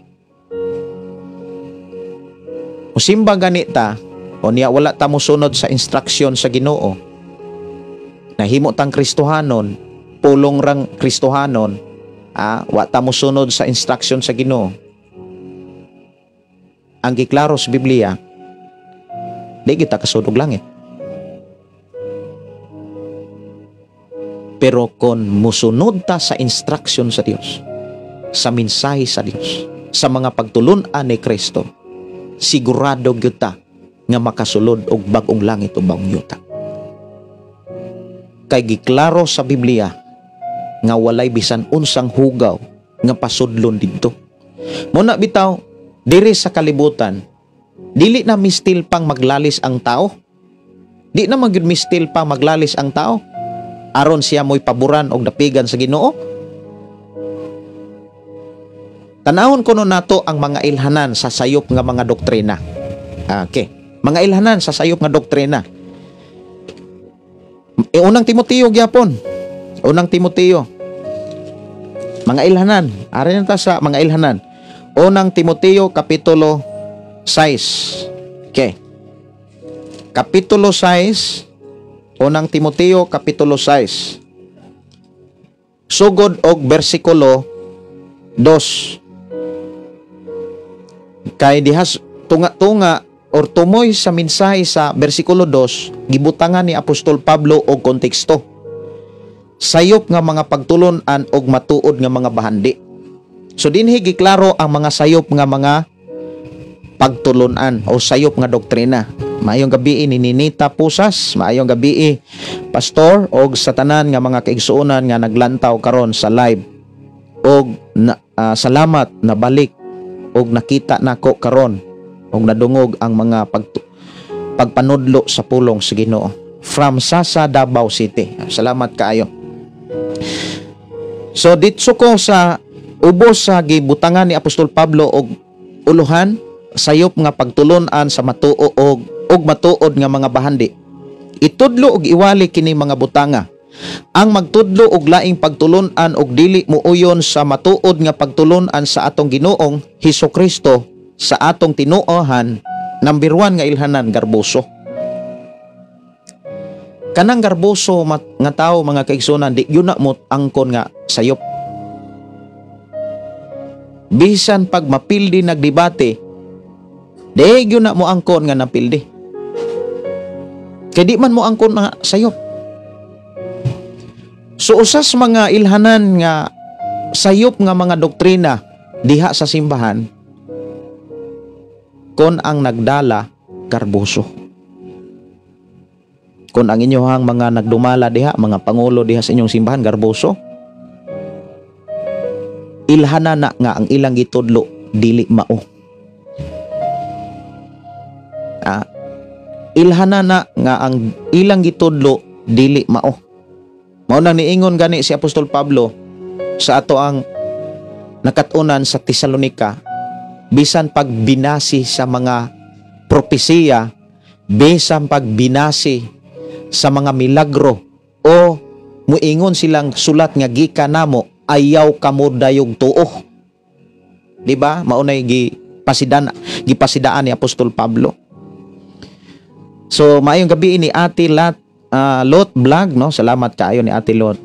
Musimba ganita, o niya wala ta musunod sa instruction sa Ginoo, nahimo tang Kristohanon, pulong rang Kristohanon, wa ta musunod sa instruction sa Ginoo. Ang giklaro sa Biblia, di kita kasudog langit. Pero kung musunod ta sa instruction sa Dios, sa mensahe sa Dios, sa mga pagtulunan ni Kristo, sigurado gyud ta nga makasulod og bag-ong langit o bag-ong yuta. Kay giklaro sa Biblia nga walay bisan unsang hugaw nga pasudlon didto. Muna bitaw, diri sa kalibutan, dili na mistil pang maglalis ang tao. Di na magyud mistil pang maglalis ang tao aron siya mo'y paboran og dapigan sa Ginoo. Tanahon kuno nato ang mga ilhanan sa sayop nga mga doktrina. Okay. Mga ilhanan sa sayop nga doktrina. Unang Timoteo gyapon. Unang Timoteo. Mga ilhanan. Ari na ta sa mga ilhanan. Unang Timoteo kapitulo 6. Okay. Kapitulo 6. Unang Timoteo kapitulo 6. Sugod og bersikulo 2. Kay dihas tunga-tunga or tumoy sa mensahe sa bersikulo 2, gibutangan ni Apostol Pablo og konteksto. Sayop nga mga pagtulunan og matuod nga mga bahandi. So dinhi giklaro ang mga sayop nga mga pagtulunan o sayop nga doktrina. Maayong gabi ni Ninita Pusas, maayong gabi Pastor og sa tanan nga mga kaigsuonan nga naglantaw karon sa live. Og salamat na balik og nakita nako karon og nadungog ang mga pagpanudlo sa pulong sa Ginoo from Sasa, Davao City. Salamat kaayo. So ditso ko sa ubos sa gibutangan ni Apostol Pablo og uluhan sayop nga pagtulunan sa matuo og matuod nga mga bahandi. Itudlo og iwali kini mga butanga. Ang magtudlo og laing pagtulunan og dili muuyon sa matuod nga pagtulunan sa atong Ginoong Hesukristo sa atong tinuohan, number 1 nga ilhanan, garboso. Kanang garboso nga tao mga kaigsunan, di yun na mo angkon nga sayop. Bisan pag mapildi nagdebate, di yun na mo angkon nga napildi. Kaya di man mo angkon nga sayop. So usas mga ilhanan nga sayop nga mga doktrina diha sa simbahan, kon ang nagdala garboso. Kon ang inyohang mga nagdumala diha, mga pangulo diha sa inyong simbahan garboso, ilhana na nga ang ilang gitudlo dili mao. Ilhana na nga ang ilang gitudlo dili mao. Mao nang niingon gani si Apostol Pablo sa ato ang nakatunan sa Tesalonika, bisan pagbinasi sa mga propesiya, bisan pagbinasi sa mga milagro, o muingon silang sulat nga gikan namo, ayaw kamo dayog tuo. Di ba? Maunay gipasidaan ni Apostol Pablo. So maayong gabi ni Ate Lot Vlog, no? Salamat kaayo ni Ate Lot.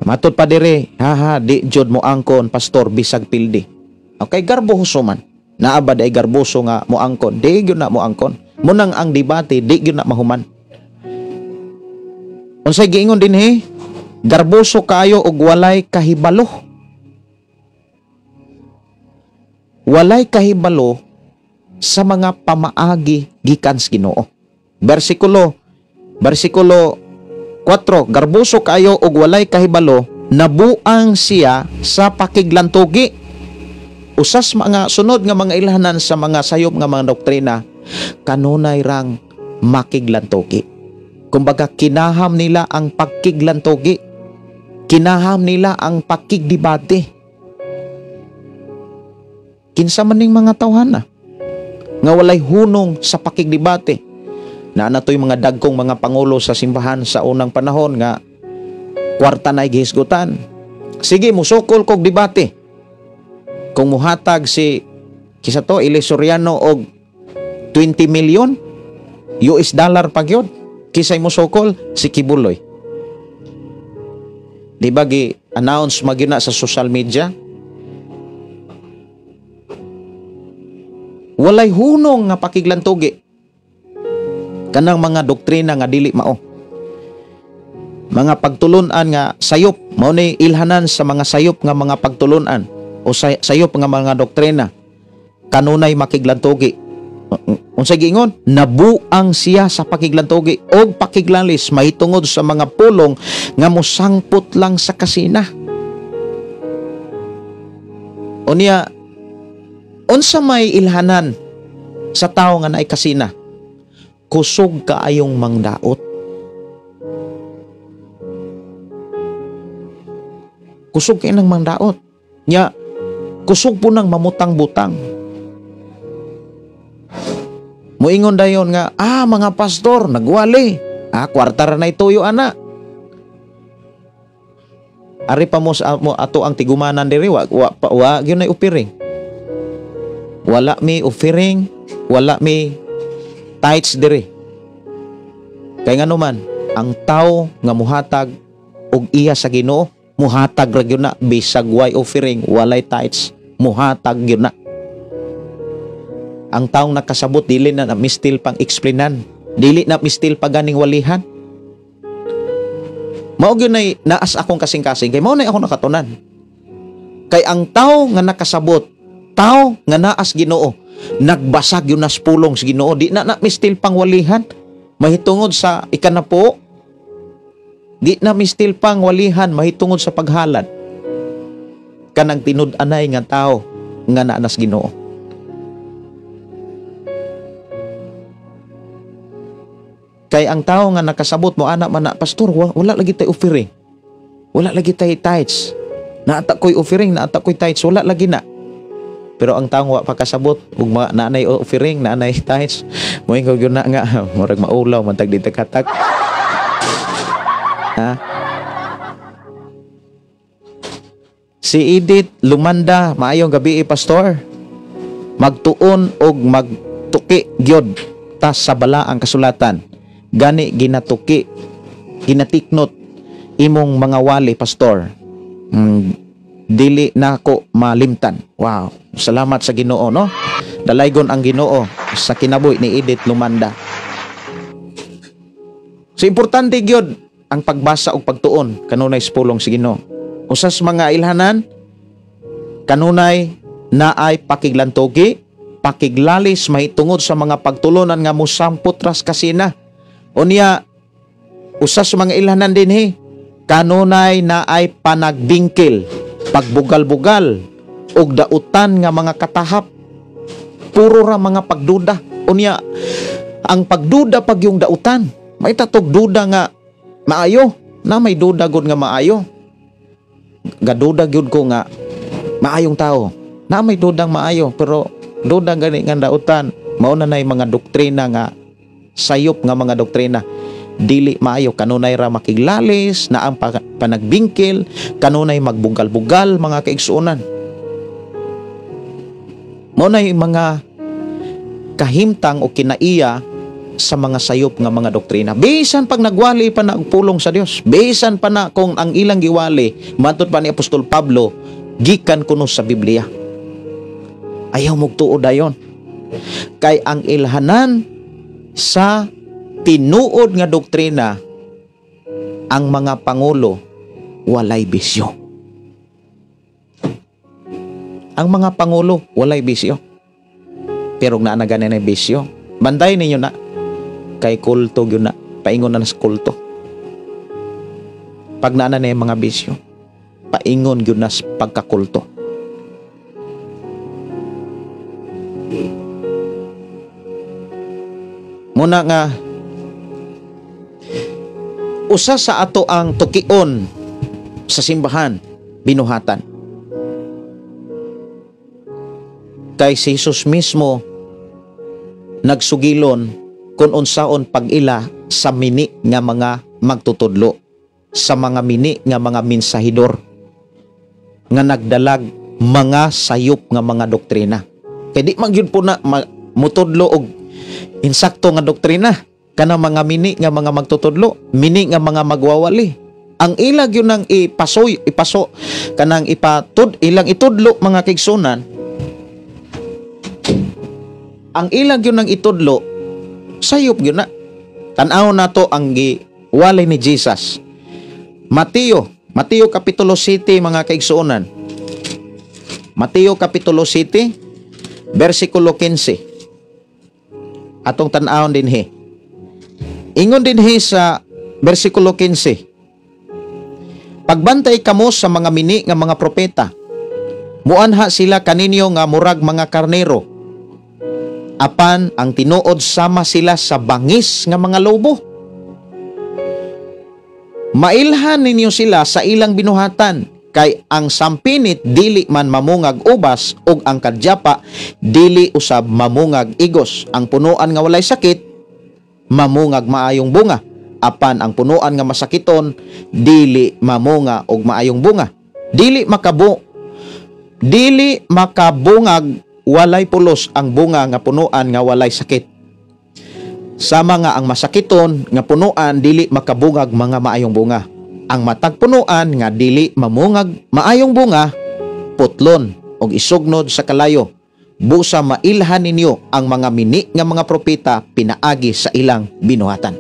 Matod pa dire, di jud mo angkon pastor bisag pildi. Okay, garboso man. Naabad ay garboso nga mo angkon. Di gyud na mo angkon. Munang ang debate di gyud na mahuman. Unsay giingon dinhi? Garboso kayo og walay kahibalo. Walay kahibalo sa mga pamaagi gikan sa Ginoo. Bersikulo 4, garboso kayo og walay kahibalo, nabuang siya sa pakiglantugi. Usas mga sunod nga mga ilhanan sa mga sayop nga mga doktrina, kanunay rang makiglantogi. Kumbaga, kinaham nila ang pagkiglantogi. Kinaham nila ang pakigdebate. Kinsa man ning mga tawhana nga walay hunong sa pakigdebate. Na natoy mga dagkong mga pangulo sa simbahan sa unang panahon nga kwarta na gihisgutan. Sige, musukol kog debate. Kung muhatag si kisa to Eli Soriano og 20 million US dollar pa gyud, kisay musukol si Kibuloy. Di ba gi-announce magyuna sa social media? Walay hunong nga pakiglantugi kanang mga doktrina nga dili mao. Mga pagtulunan nga sayop, mao ni ilhanan sa mga sayop nga mga pagtulunan o sayop nga mga doktrina kanunay makiglantugi. Unsay giingon? Nabuang siya sa pakiglantugi og pakiglalis mahitungod sa mga pulong nga mosangput lang sa kasina. Unya, unsa may ilhanan sa tao nga naay kasina? Kusog kaayong mangdaot. Kusog kayo ng mangdaot. Nya, kusog po ng mamutang-butang. Muingon dayon nga, mga pastor, nagwali. Kwarta ra na ituyo, ana. Ari pa mo sa ato ang tigumanan diri, wa gyud na offering. Wala mi offering, wala mi tithes diri. Kay ngano man, ang tao nga muhatag og iya sa Ginoo, muhatag ra gyud na bisag way offering, walay tithes, muhatag gyud na. Ang taong nakasabot dili na mistil pang explainan, dili na mistil pa ganing walihan. Mao gyud nay naas akong kasing-kasing kay mao nay ako nakatunan. Kay ang tao nga nakasabot, tao nga naas Ginoo, nagbasag yun nas pulong sa Ginoo, di na mistil pang walihan. Mahitungod sa ikanapo, di na mistil pang walihan mahitungod sa paghalad kanang tinud-anay nga tao nga naanas Ginoo. Kay ang tao nga nakasabot mo ana man na, pastor, wala lagi tay offering, wala lagi tay tithes, naata ko'y offering, naata ko'y tithes, wala lagi na. Pero ang taong wa pa kasabot ug naanay offering, naanay tithes, moingon gyud na nga murag maulaw man tag dito katak. Si Edith Lumanda, maayong gabi pastor. Magtuon og magtuki gyud ta sa balaang kasulatan. Gani ginatuki, ginatiknot imong mga wali pastor. Dili na ako malimtan. Wow. Salamat sa Ginoo, no? Dalaygon ang Ginoo sa kinabuhi ni Edith Lumanda. So importante gyud ang pagbasa og pagtuon kanunay sa pulong sa Ginoo. Usas mga ilhanan kanunay naay pakiglantogi, pakiglalis mahitungod sa mga pagtulunan nga mosampot ras kasina. Unya usas mga ilhanan dinhi kanunay naay panagbingkil, pagbugal-bugal og dautan nga mga katahap. Puro ra mga pagduda. Unya ang pagduda pag yung dautan, may tatog duda nga maayo, na may duda gud nga maayo. Gaduda gyud ko nga maayong tao, na may dudang maayo, pero duda gani nga dautan, mao na nay mga doktrina nga sayop nga mga doktrina dili maayo. Kanunay ra makiglalis na ang panagbingkil, kanunay magbugal-bugal mga kaigsuonan. Mao nay mga kahimtang o kinaiya sa mga sayop nga mga doktrina. Bisan pag nagwali pa na og pulong sa Dios, bisan pa na kung ang ilang giwali matud pa ni Apostol Pablo gikan kuno sa Biblia, ayaw mugtuo dayon. Kay ang ilhanan sa tinuod nga doktrina, ang mga pangulo walay bisyo. Ang mga pangulo walay bisyo. Pero naa na ganin na bisyo, banday ninyo na kay kulto gyud na, paingon na sa kulto. Pag naa na mga bisyo, paingon gyud na sa pagkakulto. Muna nga usa sa ato ang tukion sa simbahan, binuhatan. Kay si Jesus mismo nagsugilon kung unsaon pag-ila sa mini nga mga magtutudlo, sa mga mini nga mga mensahidor nga nagdalag mga sayop nga mga doktrina. Kay di man gyud po na mutudlo og insakto nga doktrina kana mga mini nga mga magtutudlo, mini nga mga magwawali. Ang ilag yun nang ipaso kanang ilang itudlo mga kaigsunan. Ang ilag yun nang itudlo, sayop yun na. Tanaw na to ang giwalay ni Jesus. Mateo kapitulo 7 mga kaigsuonan. Mateo kapitulo 7 versikulo 15. Atong tan-awon dinhi. Ingon dinhi sa versikulo 15. Pagbantay kamo sa mga mini nga mga propeta. Muanha sila kaninyo nga murag mga karnero. Apan ang tinuod sama sila sa bangis nga mga lobo. Mailhan ninyo sila sa ilang binuhatan, kay ang sampinit dili man mamungag ubas ug ang kadyapa dili usab mamungag igos. Ang punuan nga walay sakit mamungag maayong bunga, apan ang punuan nga masakiton dili mamunga og maayong bunga. Dili makabungag walay pulos ang bunga nga punuan nga walay sakit. Sama nga ang masakiton nga punuan dili makabungag mga maayong bunga. Ang matag punuan nga dili mamungag maayong bunga, putlon og isugnod sa kalayo. Busa mailhan ninyo ang mga mini nga mga propeta pinaagi sa ilang binuhatan.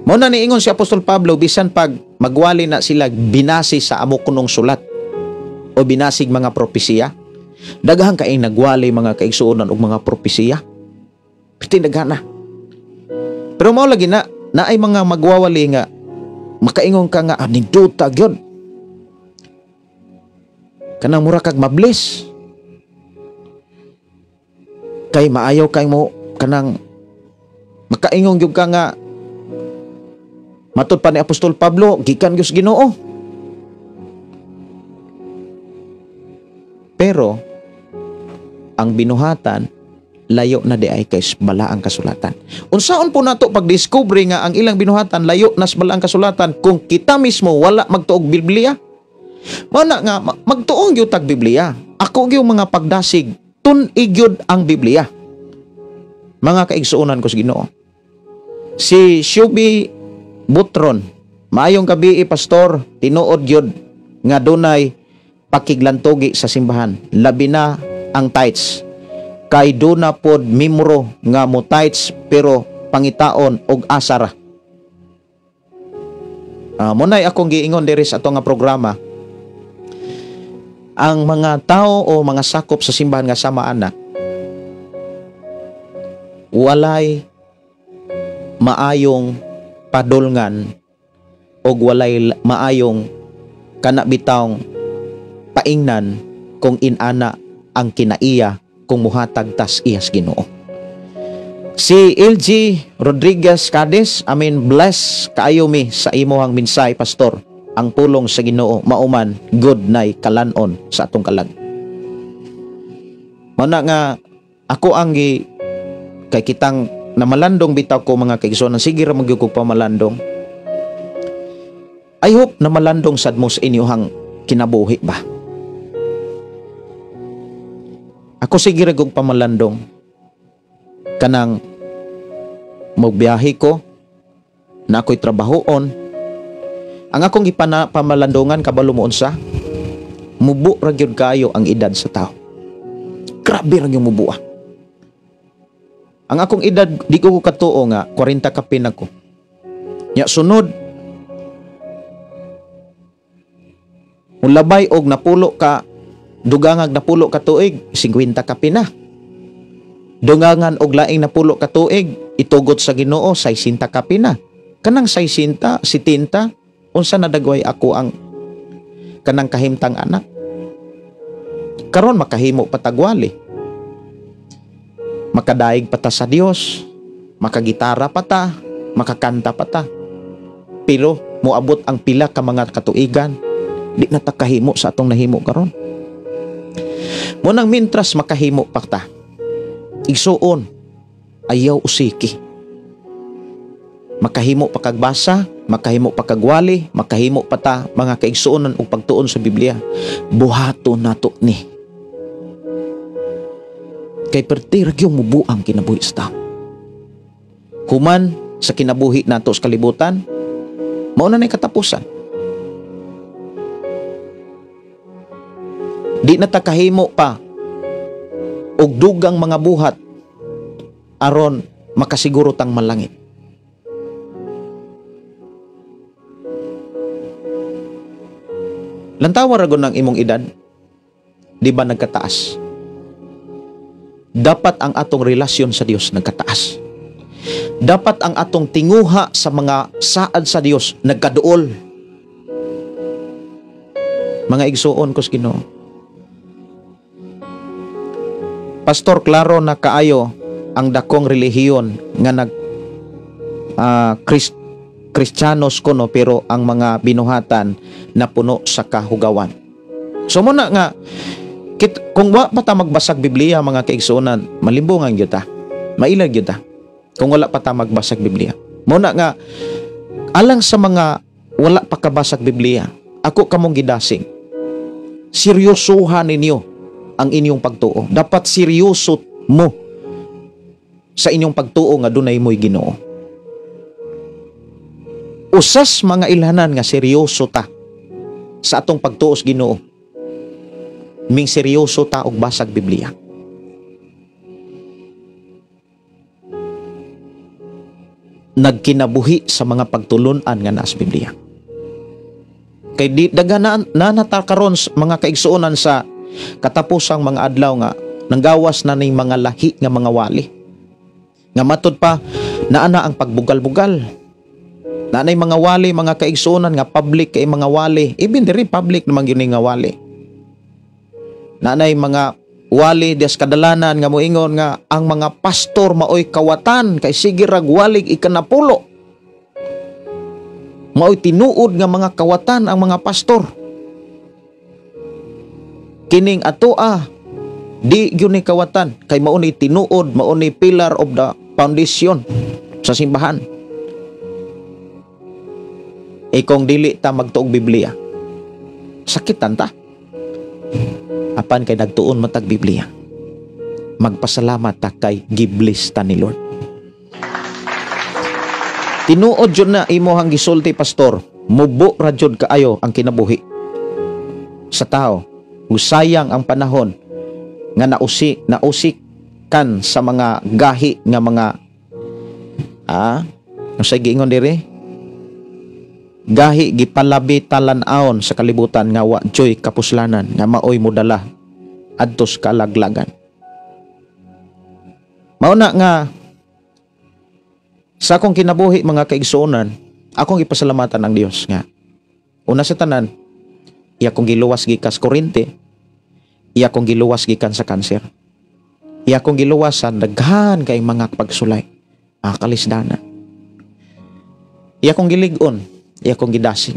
Mao na niingon si Apostol Pablo bisan pag magwali na sila binasi sa amo kunong sulat o binasig mga propesiya. Daghan kay nagwali mga kaigsuonan og mga propesiya. Daghan na. Pero mao lagi na ay mga magwawali nga makaingon ka nga anigduta gyud. Kanang mura kag mabless. Kay maayaw kay mo kanang makaingon gyud ka nga matud pa ni Apostol Pablo gikan gyud Ginoo. Pero ang binuhatan layo na di ay kay balaang kasulatan. Unsaon po nato pagdiskubre nga ang ilang binuhatan layo na sa balaang kasulatan kung kita mismo wala magtuog Biblia? Mana nga magtuong gyud tag Biblia. Ako gyud mga pagdasig tun-ig gyud ang Biblia. Mga kaigsuonan ko sa Ginoo. Si Shubi Butron, maayong gabi pastor, tinuod gyud nga dunay pakiglantogi sa simbahan. Labi na ang tithes. Kay do na pod mimro nga mo tithes pero pangitaon og asara. Munay akong giingon diri sa ato nga programa. Ang mga tao o mga sakop sa simbahan nga sama ana walay maayong padulngan og walay maayong kanabitawng paingnan kung inana ang kinaiya kung muhatag tas iyas Ginoo. Si LG Rodriguez Cadiz, bless kaayo mi sa imuhang minsay pastor. Ang pulong sa Ginoo mauman good nay kalanon sa atong kalag. Muna nga ako ang kay kitang namalandong bitaw ko mga kaigsuonan, sige ra magyud ko pamalandong. I hope na malandong sad mo sa inyong kinabuhi ba. Ako sige ra kog pamalandong kanang magbiyahe ko na ako'y trabahoon. Ang akong pamalandongan kabalo mo unsa, mubo ra gyud kayo ang edad sa tao. Grabe ra yung mubo. Ang akong edad di ko katuo nga 40 ka pin ako. Nya sunod ulabay og napulo ka dugangag napulo ka tuig 50 ka pina. Dungangan og laing napulo ka tuig itugot sa Ginoo 60 ka pina. Kanang 60, 70 unsa nadagway ako ang kanang kahimtang anak. Karon makahimo patagwali. Makadaig pata sa Dios, makagitara pata, makakanta pa ta. Pero moabot ang pila ka mga katuigan, di na ta kahimo sa atong nahimo karon. Munang mintras makahimo pa ta, igsuon ayaw usiki. Makahimo pa kag basa, makahimo pa kag wali, makahimo pa ta mga kaigsuonan og pagtuon sa Biblia. Buhaton nato ni. Kay pertir gyud mubuang kinabuhi sa tao. Human sa kinabuhi nato sa kalibutan, mao na nay katapusan. Di na ta kahimo pa og dugang mga buhat aron makasiguro tang malangit. Lantawa ra ng imong edad, di ba nagkataas? Dapat ang atong relasyon sa Dios nagkataas. Dapat ang atong tinguha sa mga saad sa Dios nagkaduol. Mga igsuon ko sa Ginoo. Pastor, klaro na kaayo ang dakong relihiyon nga Kristiyanos kuno, pero ang mga binuhatan na puno sa kahugawan. So muna nga, kung wa pa ta magbasag Biblia mga kaigsuonan, malimbungan gyud ta. Mailag gyud ta. Kung wala pa ta magbasag Biblia. Muna nga, alang sa mga wala pa kabasag Biblia, ako kamong gidasing, seryosohan ninyo ang inyong pagtuo. Dapat seryoso mo sa inyong pagtuo nga dunay mo'y Ginoo. Usas mga ilhanan nga seryoso ta sa atong pagtuo sa Ginoo. Ming seryoso ta og basag Biblia. Nagkinabuhi sa mga pagtulunan nga naa sa Biblia. Kay di daghan na natakaron mga kaigsuonan sa katapusang mga adlaw nga nanggawas na ning mga lahi nga mga wali. Nga matud pa naana ang pagbugal-bugal. Naanay mga wali, mga kaigsuonan nga public kay mga wali. Even diri public naman gyud nga wali. Naanay mga wali des kadalanan nga moingon nga ang mga pastor maoy kawatan kay sige rag walig ikanapulo. Maoy tinuod nga mga kawatan ang mga pastor. Kining atoa di gyud ni kawatan kay mao ni tinuod, mao ni pillar of the foundation sa simbahan. Kung dili ta magtuog Biblia, sakitan ta. Apan kay nagtuon matag Biblia, magpasalamat ta kay gibless ta ni Lord. Tinuod jud na imohang gisulti, pastor, mubo ra jud kaayo ang kinabuhi sa tao. Usayang ang panahon nga nausik kan sa mga gahi nga mga sa giingon diri, gahi gipalabi talan-aon sa kalibutan nga wa joy kapuslanan nga maoy modala adtos kalaglagan. Mao na nga sa akong kinabuhi mga kaigsuonan, akong ipasalamatan ang Dios nga una sa tanan, iya kong giluwas gikan sa kurente, iya kong giluwas gikan sa kanser, iya kong giluwas sa daghan kay mga pagsulay, kalisdanan. Iya kong gilig-on, iya kong gidasing,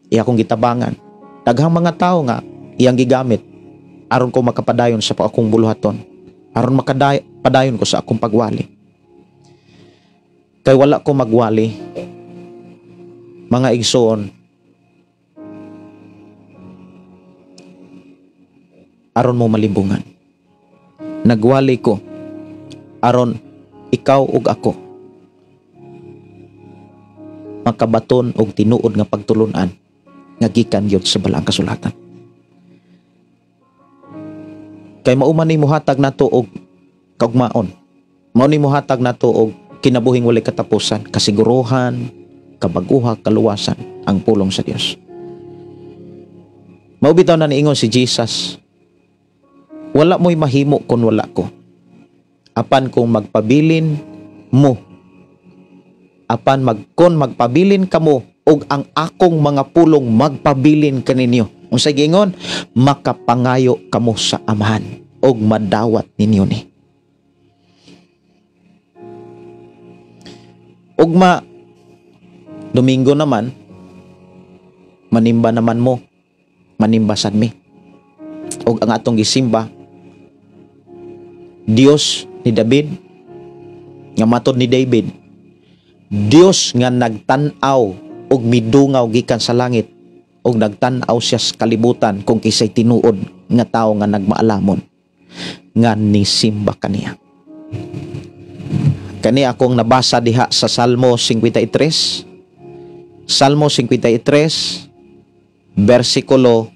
iya kong gitabangan. Daghang mga tao nga iyang gigamit aron ko makapadayon sa akong buluhaton, aron makapadayon ko sa akong pagwali. Kay wala ko magwali, mga igsoon, aron mo malimbungan. Nagwali ko aron ikaw ug ako makabaton og tinuod nga pagtulunan nga gikan gyud sa balaang kasulatan. Kay mao man ni mohatag nato og kaugmaon, mao ni mohatag nato og kinabuhing walay katapusan, kasiguruhan, kabaguha, kaluwasan ang pulong sa Dios. Mao bitaw na niingon si Jesus, wala mo'y mahimo kung wala ko. Apan kung magpabilin mo, kung magpabilin kamo og ang akong mga pulong magpabilin kaninyo. Unsay giingon? Makapangayo kamo sa Amahan og madawat ninyo ni. Ug Domingo naman, manimba naman mo, manimba sad mi. Og ang atong gisimba, Dios ni David, nga matod ni David, Dios nga nagtan-aw og midungaw gikan sa langit, og nagtan-aw siya sa kalibutan kung kisay tinuod nga tao nga nagmaalamon, nga nisimba kaniya. Kani akong nabasa diha sa Salmo 53. Salmo 53, versikulo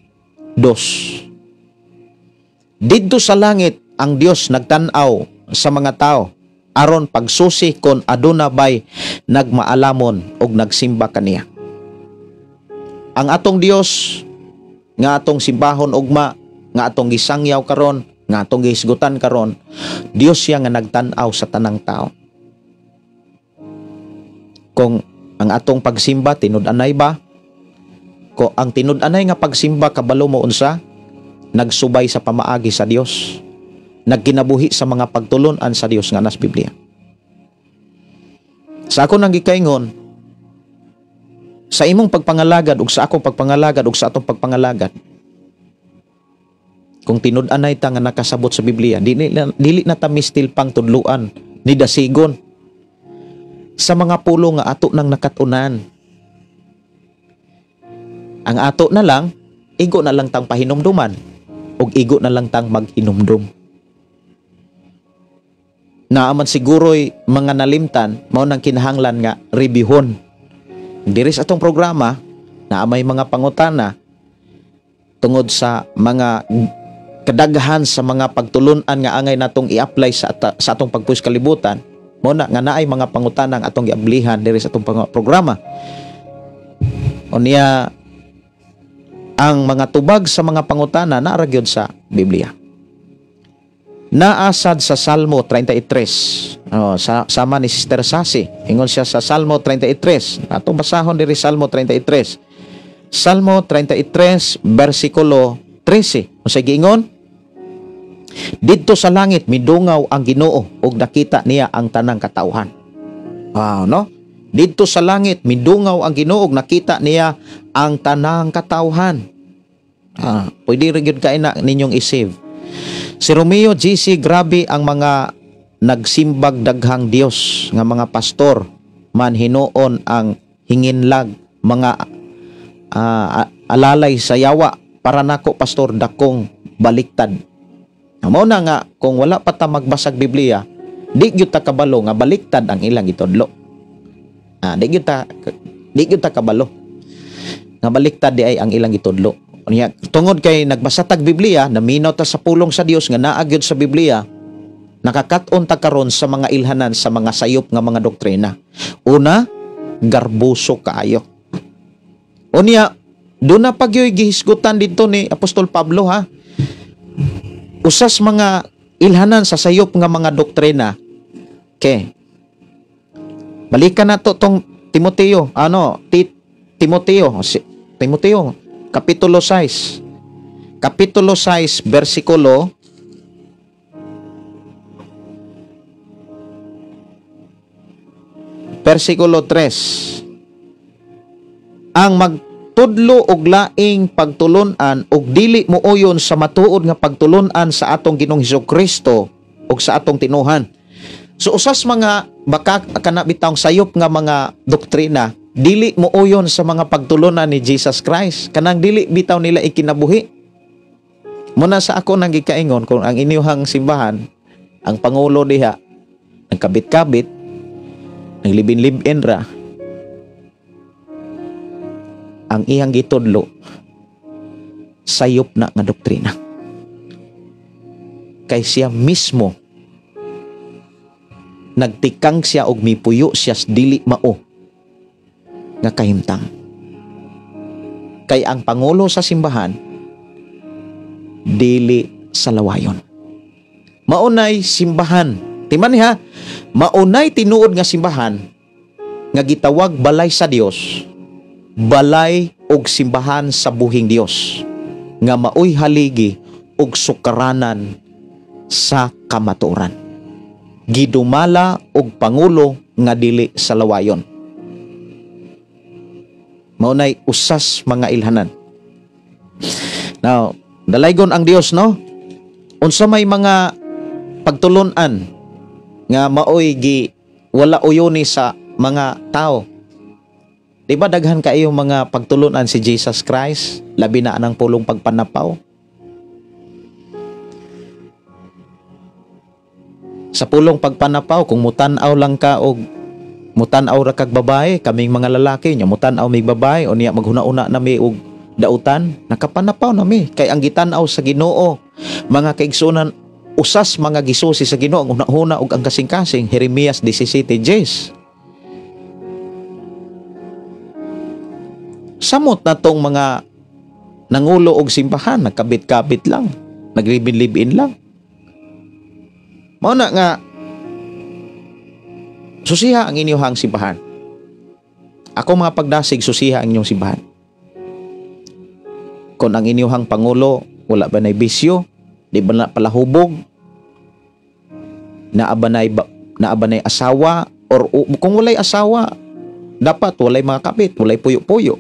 2. Didto sa langit ang Dios nagtan-aw sa mga tao, aron pagsusi kon aduna bay nagmaalamon og nagsimba kaniya. Ang atong Dios nga atong simbahon ugma, nga atong gisangyaw karon, nga atong gihisgutan karon, Dios siya nga nagtan-aw sa tanang tao. Kung ang atong pagsimba tinud-anay ba? Kung ang tinud-anay nga pagsimba kabalo mo unsa? Nagsubay sa pamaagi sa Dios, nagkinabuhi sa mga pagtulon-an sa Dios nga nas Biblia. Sa ako nang gikaingon, sa imong pagpangalagad ug sa akong pagpangalagad ug sa atong pagpangalagad, kung tinud-anay ta nga nakasabot sa Biblia, dili na ta mistil pang tudluan ni dasigon sa mga pulo nga ato nang nakatunan. Ang ato na lang, igo na lang tang pahinumduman, ug igo na lang tang maghinumdum. Naaman siguro'y mga nalimtan, mao nang kinahanglan nga rebihon. Diri sa atong programa, naamay mga pangutana tungod sa mga kadaghan sa mga pagtulunan nga angay natong i-apply sa atong pagpuys kalibutan. Mo na nga naay mga pangutana ang atong giablihan diri sa atong programa. Unya ang mga tubag sa mga pangutana naara gyud sa Biblia. Naasad sa Salmo 33. Sama ni Sister Sasi. Ingon siya sa Salmo 33. Atong basahon diri Salmo 33. Salmo 33 versikulo 13. Unsay giingon? Didto sa langit midungaw ang Ginoo ug nakita niya ang tanang katawhan. No? Didto sa langit midungaw ang Ginoo ug nakita niya ang tanang katawhan. Pwede rin yun kaina ninyong isave. Si Romeo GC, grabe ang mga nagsimbag daghang Dios nga mga pastor, man hinuon ang hinginlag, mga alalay sa yawa, para nako pastor dakong baliktad. Mao na nga kung wala pa ta magbasag Biblia, di gyud ta kabalo nga baliktad ang ilang itudlo. Di gyud ta kabalo nga baliktad di ay ang ilang itudlo. Tungod kay nagbasa tag Biblia, naminaw ta sa pulong sa Dios nga naa gyud sa Biblia, nakakat-on ta karon sa mga ilhanan sa mga sayop nga mga doktrina. Una, garbuso kaayo. Unya, doon na pagyoy gihisgutan dito ni Apostol Pablo ha. Usas mga ilhanan sa sayop nga mga doktrina. Okay. Balikan na to tong Timoteo. Timoteo, Kapitulo 6. Kapitulo 6, versikulo 3. Ang magtudlo og laing pagtulunan og dili mo uyon sa matuod nga pagtulunan sa atong Ginoong Hesukristo og sa atong tinuhan. So usas mga baka kana bitawng sayop nga mga doktrina, dili mo uyon sa mga pagtulunan ni Jesus Christ. Kanang dili bitaw nila ikinabuhi. Muna sa ako nang gikaingon, kung ang inyong simbahan, ang pangulo diha, nagkabit-kabit, naglibin-libin ra, ang iyang gitudlo, sayop na nga doktrina. Kay siya mismo, nagtikang siya og mipuyo siya dili mao nga kahimtang. Kay ang pangulo sa simbahan dili sa lawayon. Maunay simbahan. Timan ha, maunay tinuod nga simbahan nga gitawag balay sa Dios, balay og simbahan sa buhing Dios nga maoy haligi og sukaranan sa kamatuoran. Gidumala og pangulo nga dili sa lawayon. Maunay usas mga ilhanan. Now, dalaygon ang Dios, no? Unsa may mga pagtulunan nga maoy gi wala uyoni sa mga tao. Di ba daghan kayo mga pagtulunan si Jesus Christ, labi na anang pulong pagpanapaw? Sa pulong pagpanapaw, kung mutanaw lang ka o mutanaw ra kag babae, kaming mga lalaki nya mutanaw mig babae o niya maghuna-una na mi og dautan, nakapanapaw na mi. Kay ang gitanaw sa Ginoo, mga kaigsunan, usas mga gisusi sa Ginoo ang una-una og ang kasing-kasing. Jeremias 17:10. Samot na tong mga nangulo og simbahan, nagkabit-kabit lang, naglibin-libin lang. Mao na nga susiha ang inyong simbahan. Ako mga pagdasig, susiha ang inyong simbahan. Kung ang inyong pangulo wala ba nay bisyo, di ba na palahubog, naabanay asawa, or kung walay asawa, dapat walay mga kapit, walay puyo-puyo.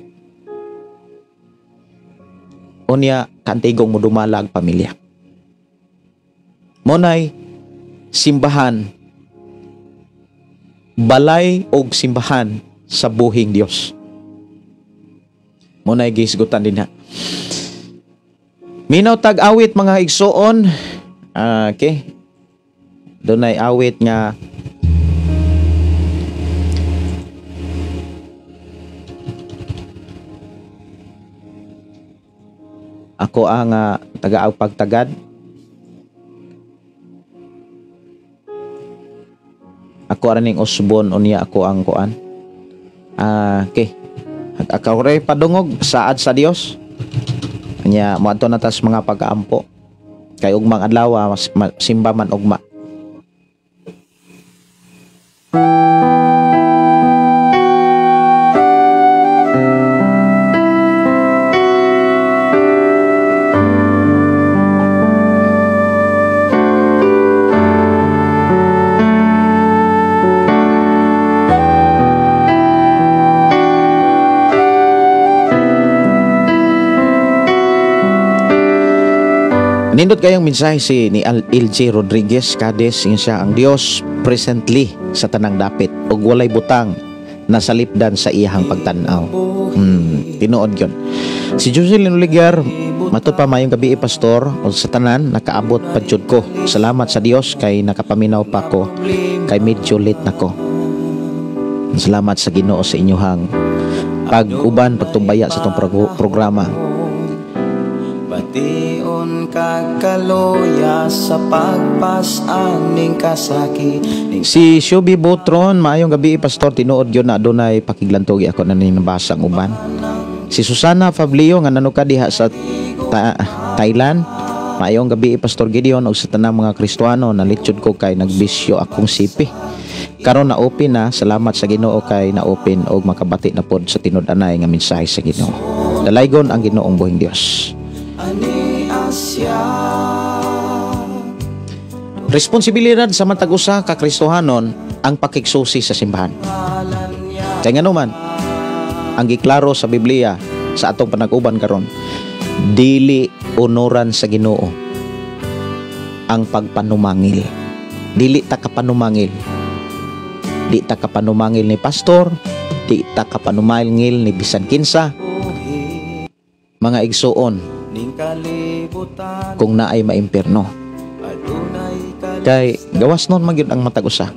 Unya kantigong mo dumalag pamilya. Monay simbahan, balay og simbahan sa buhing Dios. Monay gisgutan din ha. Minaw tag awit mga igsoon. Okay. Dunay awit nga ako ang taga-ag pagtagad. Ako raning usbon unya ako ang kuan. Okay. Ako ray padungog saad sa Dios. Nya moadto na tas mga pag-aampo. Kay ugmang adlaw simba man ugma. Nindot kayang mensahe si ni LJ Rodriguez Cades, siya ang Dios presently sa tanang dapit ug walay butang nasalipdan sa iyahang pagtan-aw. Tinuod yun. Si Jocelyn Oligar, matud pa mayong gabi pastor, o sa tanan nakaabot padyud ko. Salamat sa Dios kay nakapaminaw pa ko, kay medyo late nako. Salamat sa Ginoo sa inyong pag-uban, pagtumbaya sa itong programa. Bation kagkaloya sa pagpasaning kasaki. Si Shubi Botron, maayong gabi pastor, tinuod yun na adunay pakiglantogi ako na ninabasa ang uban. Si Susana Fablio nga nanuka diha sa Thailand, maayong gabi pastor Gideon og sa tanang mga Kristiyano, nalitsod ko kay nagbisyo akong sipi. Karon na open na, salamat sa Ginoo kay na open og makabati na pod sa tinud-anay nga mensahe sa Ginoo. Dalaygon ang Ginoong buhing Dios. Responsibilidad sa matag usa ka Kristohanon ang pakigsusi sa simbahan. Kaya nga naman, ang giklaro sa Biblia sa atong panag-uban karon, dili onoran sa Ginoo ang pagpanumangil. Dili ta kapanumangil. Di ta kapanumangil ni pastor, di ta kapanumangil ni bisan kinsa. Mga igsuon, kung naay maimpierno. Kay gawas nun magyud ang matag usa.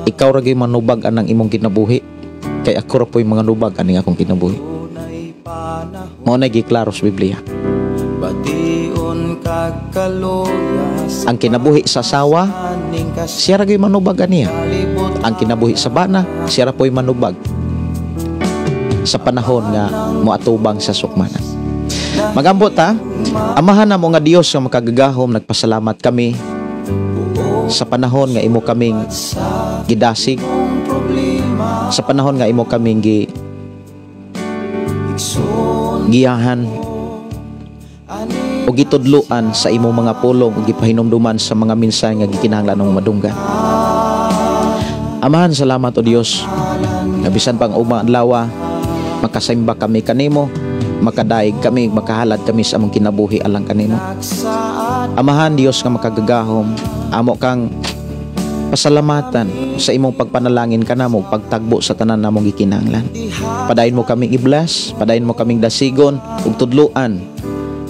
Ikaw ra gyud manubag anang imong kinabuhi, kay ako ra po'y mga nubag aning akong kinabuhi. Mao na giklaro sa Biblia. Ang kinabuhi sa asawa, siya ra gyud manubag aniya. Ang kinabuhi sa bana, siya ra po'y manubag sa panahon nga moatubang sa sukmanan. Magambot ta, amahan na mo nga Dios nga makagagahom, nagpasalamat kami sa panahon nga imo kaming gidasig, sa panahon nga imo kaming giyahan o gitudluan sa imo mga pulong o gipahinumduman sa mga mensahe nga gikinahanglan ng madunggan. Amahan, salamat o Dios, nga bisan pang ugma adlaw makasimba kami kanimo, makadaig kami, makahalad kami sa among kinabuhi alang kanimo. Amahan Dios nga makagagahom, amo kang pasalamatan sa imong pagpanalangin kanamo, pagtagbo sa tanan namong gikinahanglan. Padayon mo kaming i-bless, padayon mo kaming dasigon ug tudloan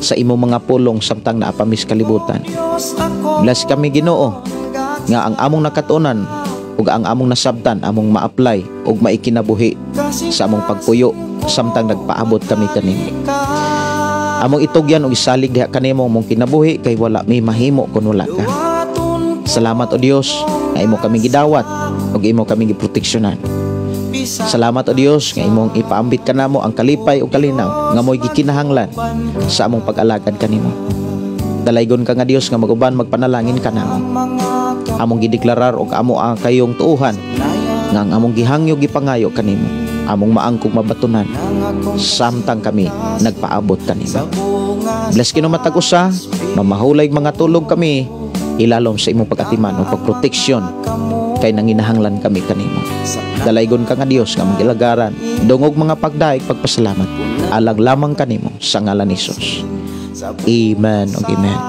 sa imong mga pulong samtang naapamis kalibutan. Bless kami Ginoo nga ang among nakatunan ug ang among nasabtan among ma-apply ug maikinabuhi sa among pagpuyo samtang nagpaabot kami kanimo. Among itugyan ug isalig diha kanimo mong kinabuhi kay wala may mahimo kun wala ka. Salamat o Dios nga imo kami gidawat ug imo kami giproteksyonan. Salamat o Dios nga imong ipaambit kanamo ang kalipay ug kalinaw nga mo'y gikinahanglan sa among pag-alagad kanimo. Dalaygon ka nga Dios nga maguban magpanalangin kanamo. Among gideklarar og amo ang kayong tuuhan nga ang among gihangyo gipangayo kanimo, among maangkog mabatunan samtang kami nagpaabot kanimo. Bless kino matag usa, mamahulay mga tulog kami ilalom sa imong pag-atiman o pagproteksyon kay nanginahanglan kami kanimo. Dalaygon ka nga Dios nga magilagaran dungog mga pagdaig pagpasalamat alag lamang kanimo sa ngalan ni Jesus. Amen ug amen.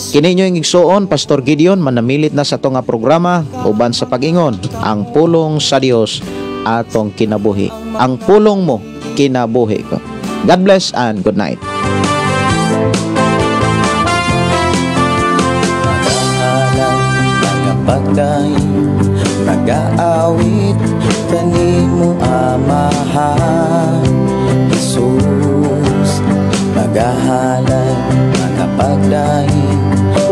Kini inyo igsuon Pastor Gideon manamilit na sa to nga programa uban sa pag-ingon ang pulong sa Dios atong kinabuhi. Ang pulong mo kinabuhi ko. God bless and good night. Pagdaing nag-aawit kanimo Amahan Jesus, magahalay mga pagdaing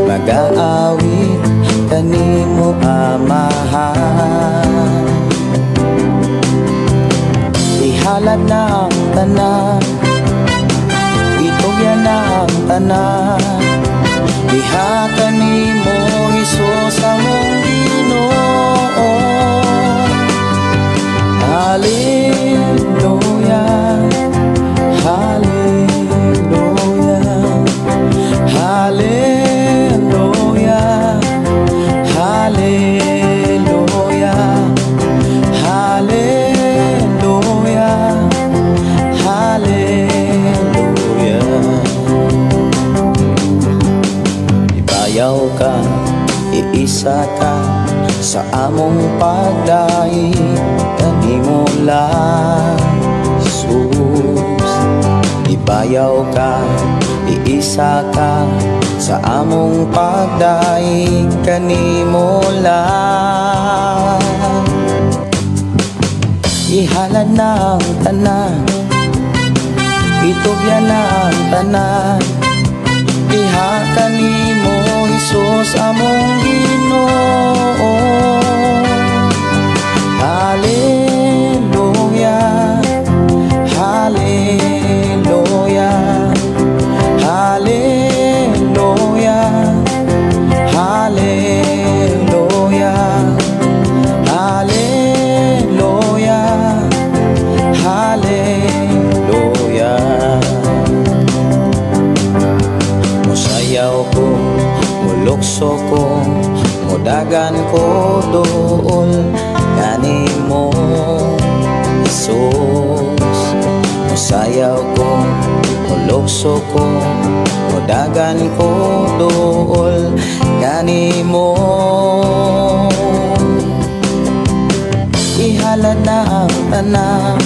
mag-aawit kanimo Amahan. Ihalad na ang tanan, itugyan na ang tanan, diha kanimo Jesus among Ginoo. Hallelujah, hallelujah, hallelujah, hallelujah, hallelujah, hallelujah. Ibayaw ka, iisa ka sa among pagdaig kanimo lang Jesus. Ibayaw ka, iisa ka sa among pagdaig kanimo lang. Ihalad na ang tanan, itugyan na ang tanan, diha kanimo Jesus among Ginoo. Hallelujah, hallelujah, hallelujah, hallelujah, hallelujah, hallelujah. Musayaw ko, mulukso ko, mudagan ko dool kanimo Jesus. Musayaw ko, mulukso ko, mudagan ko dool kanimo. Ihalad na ang tanan,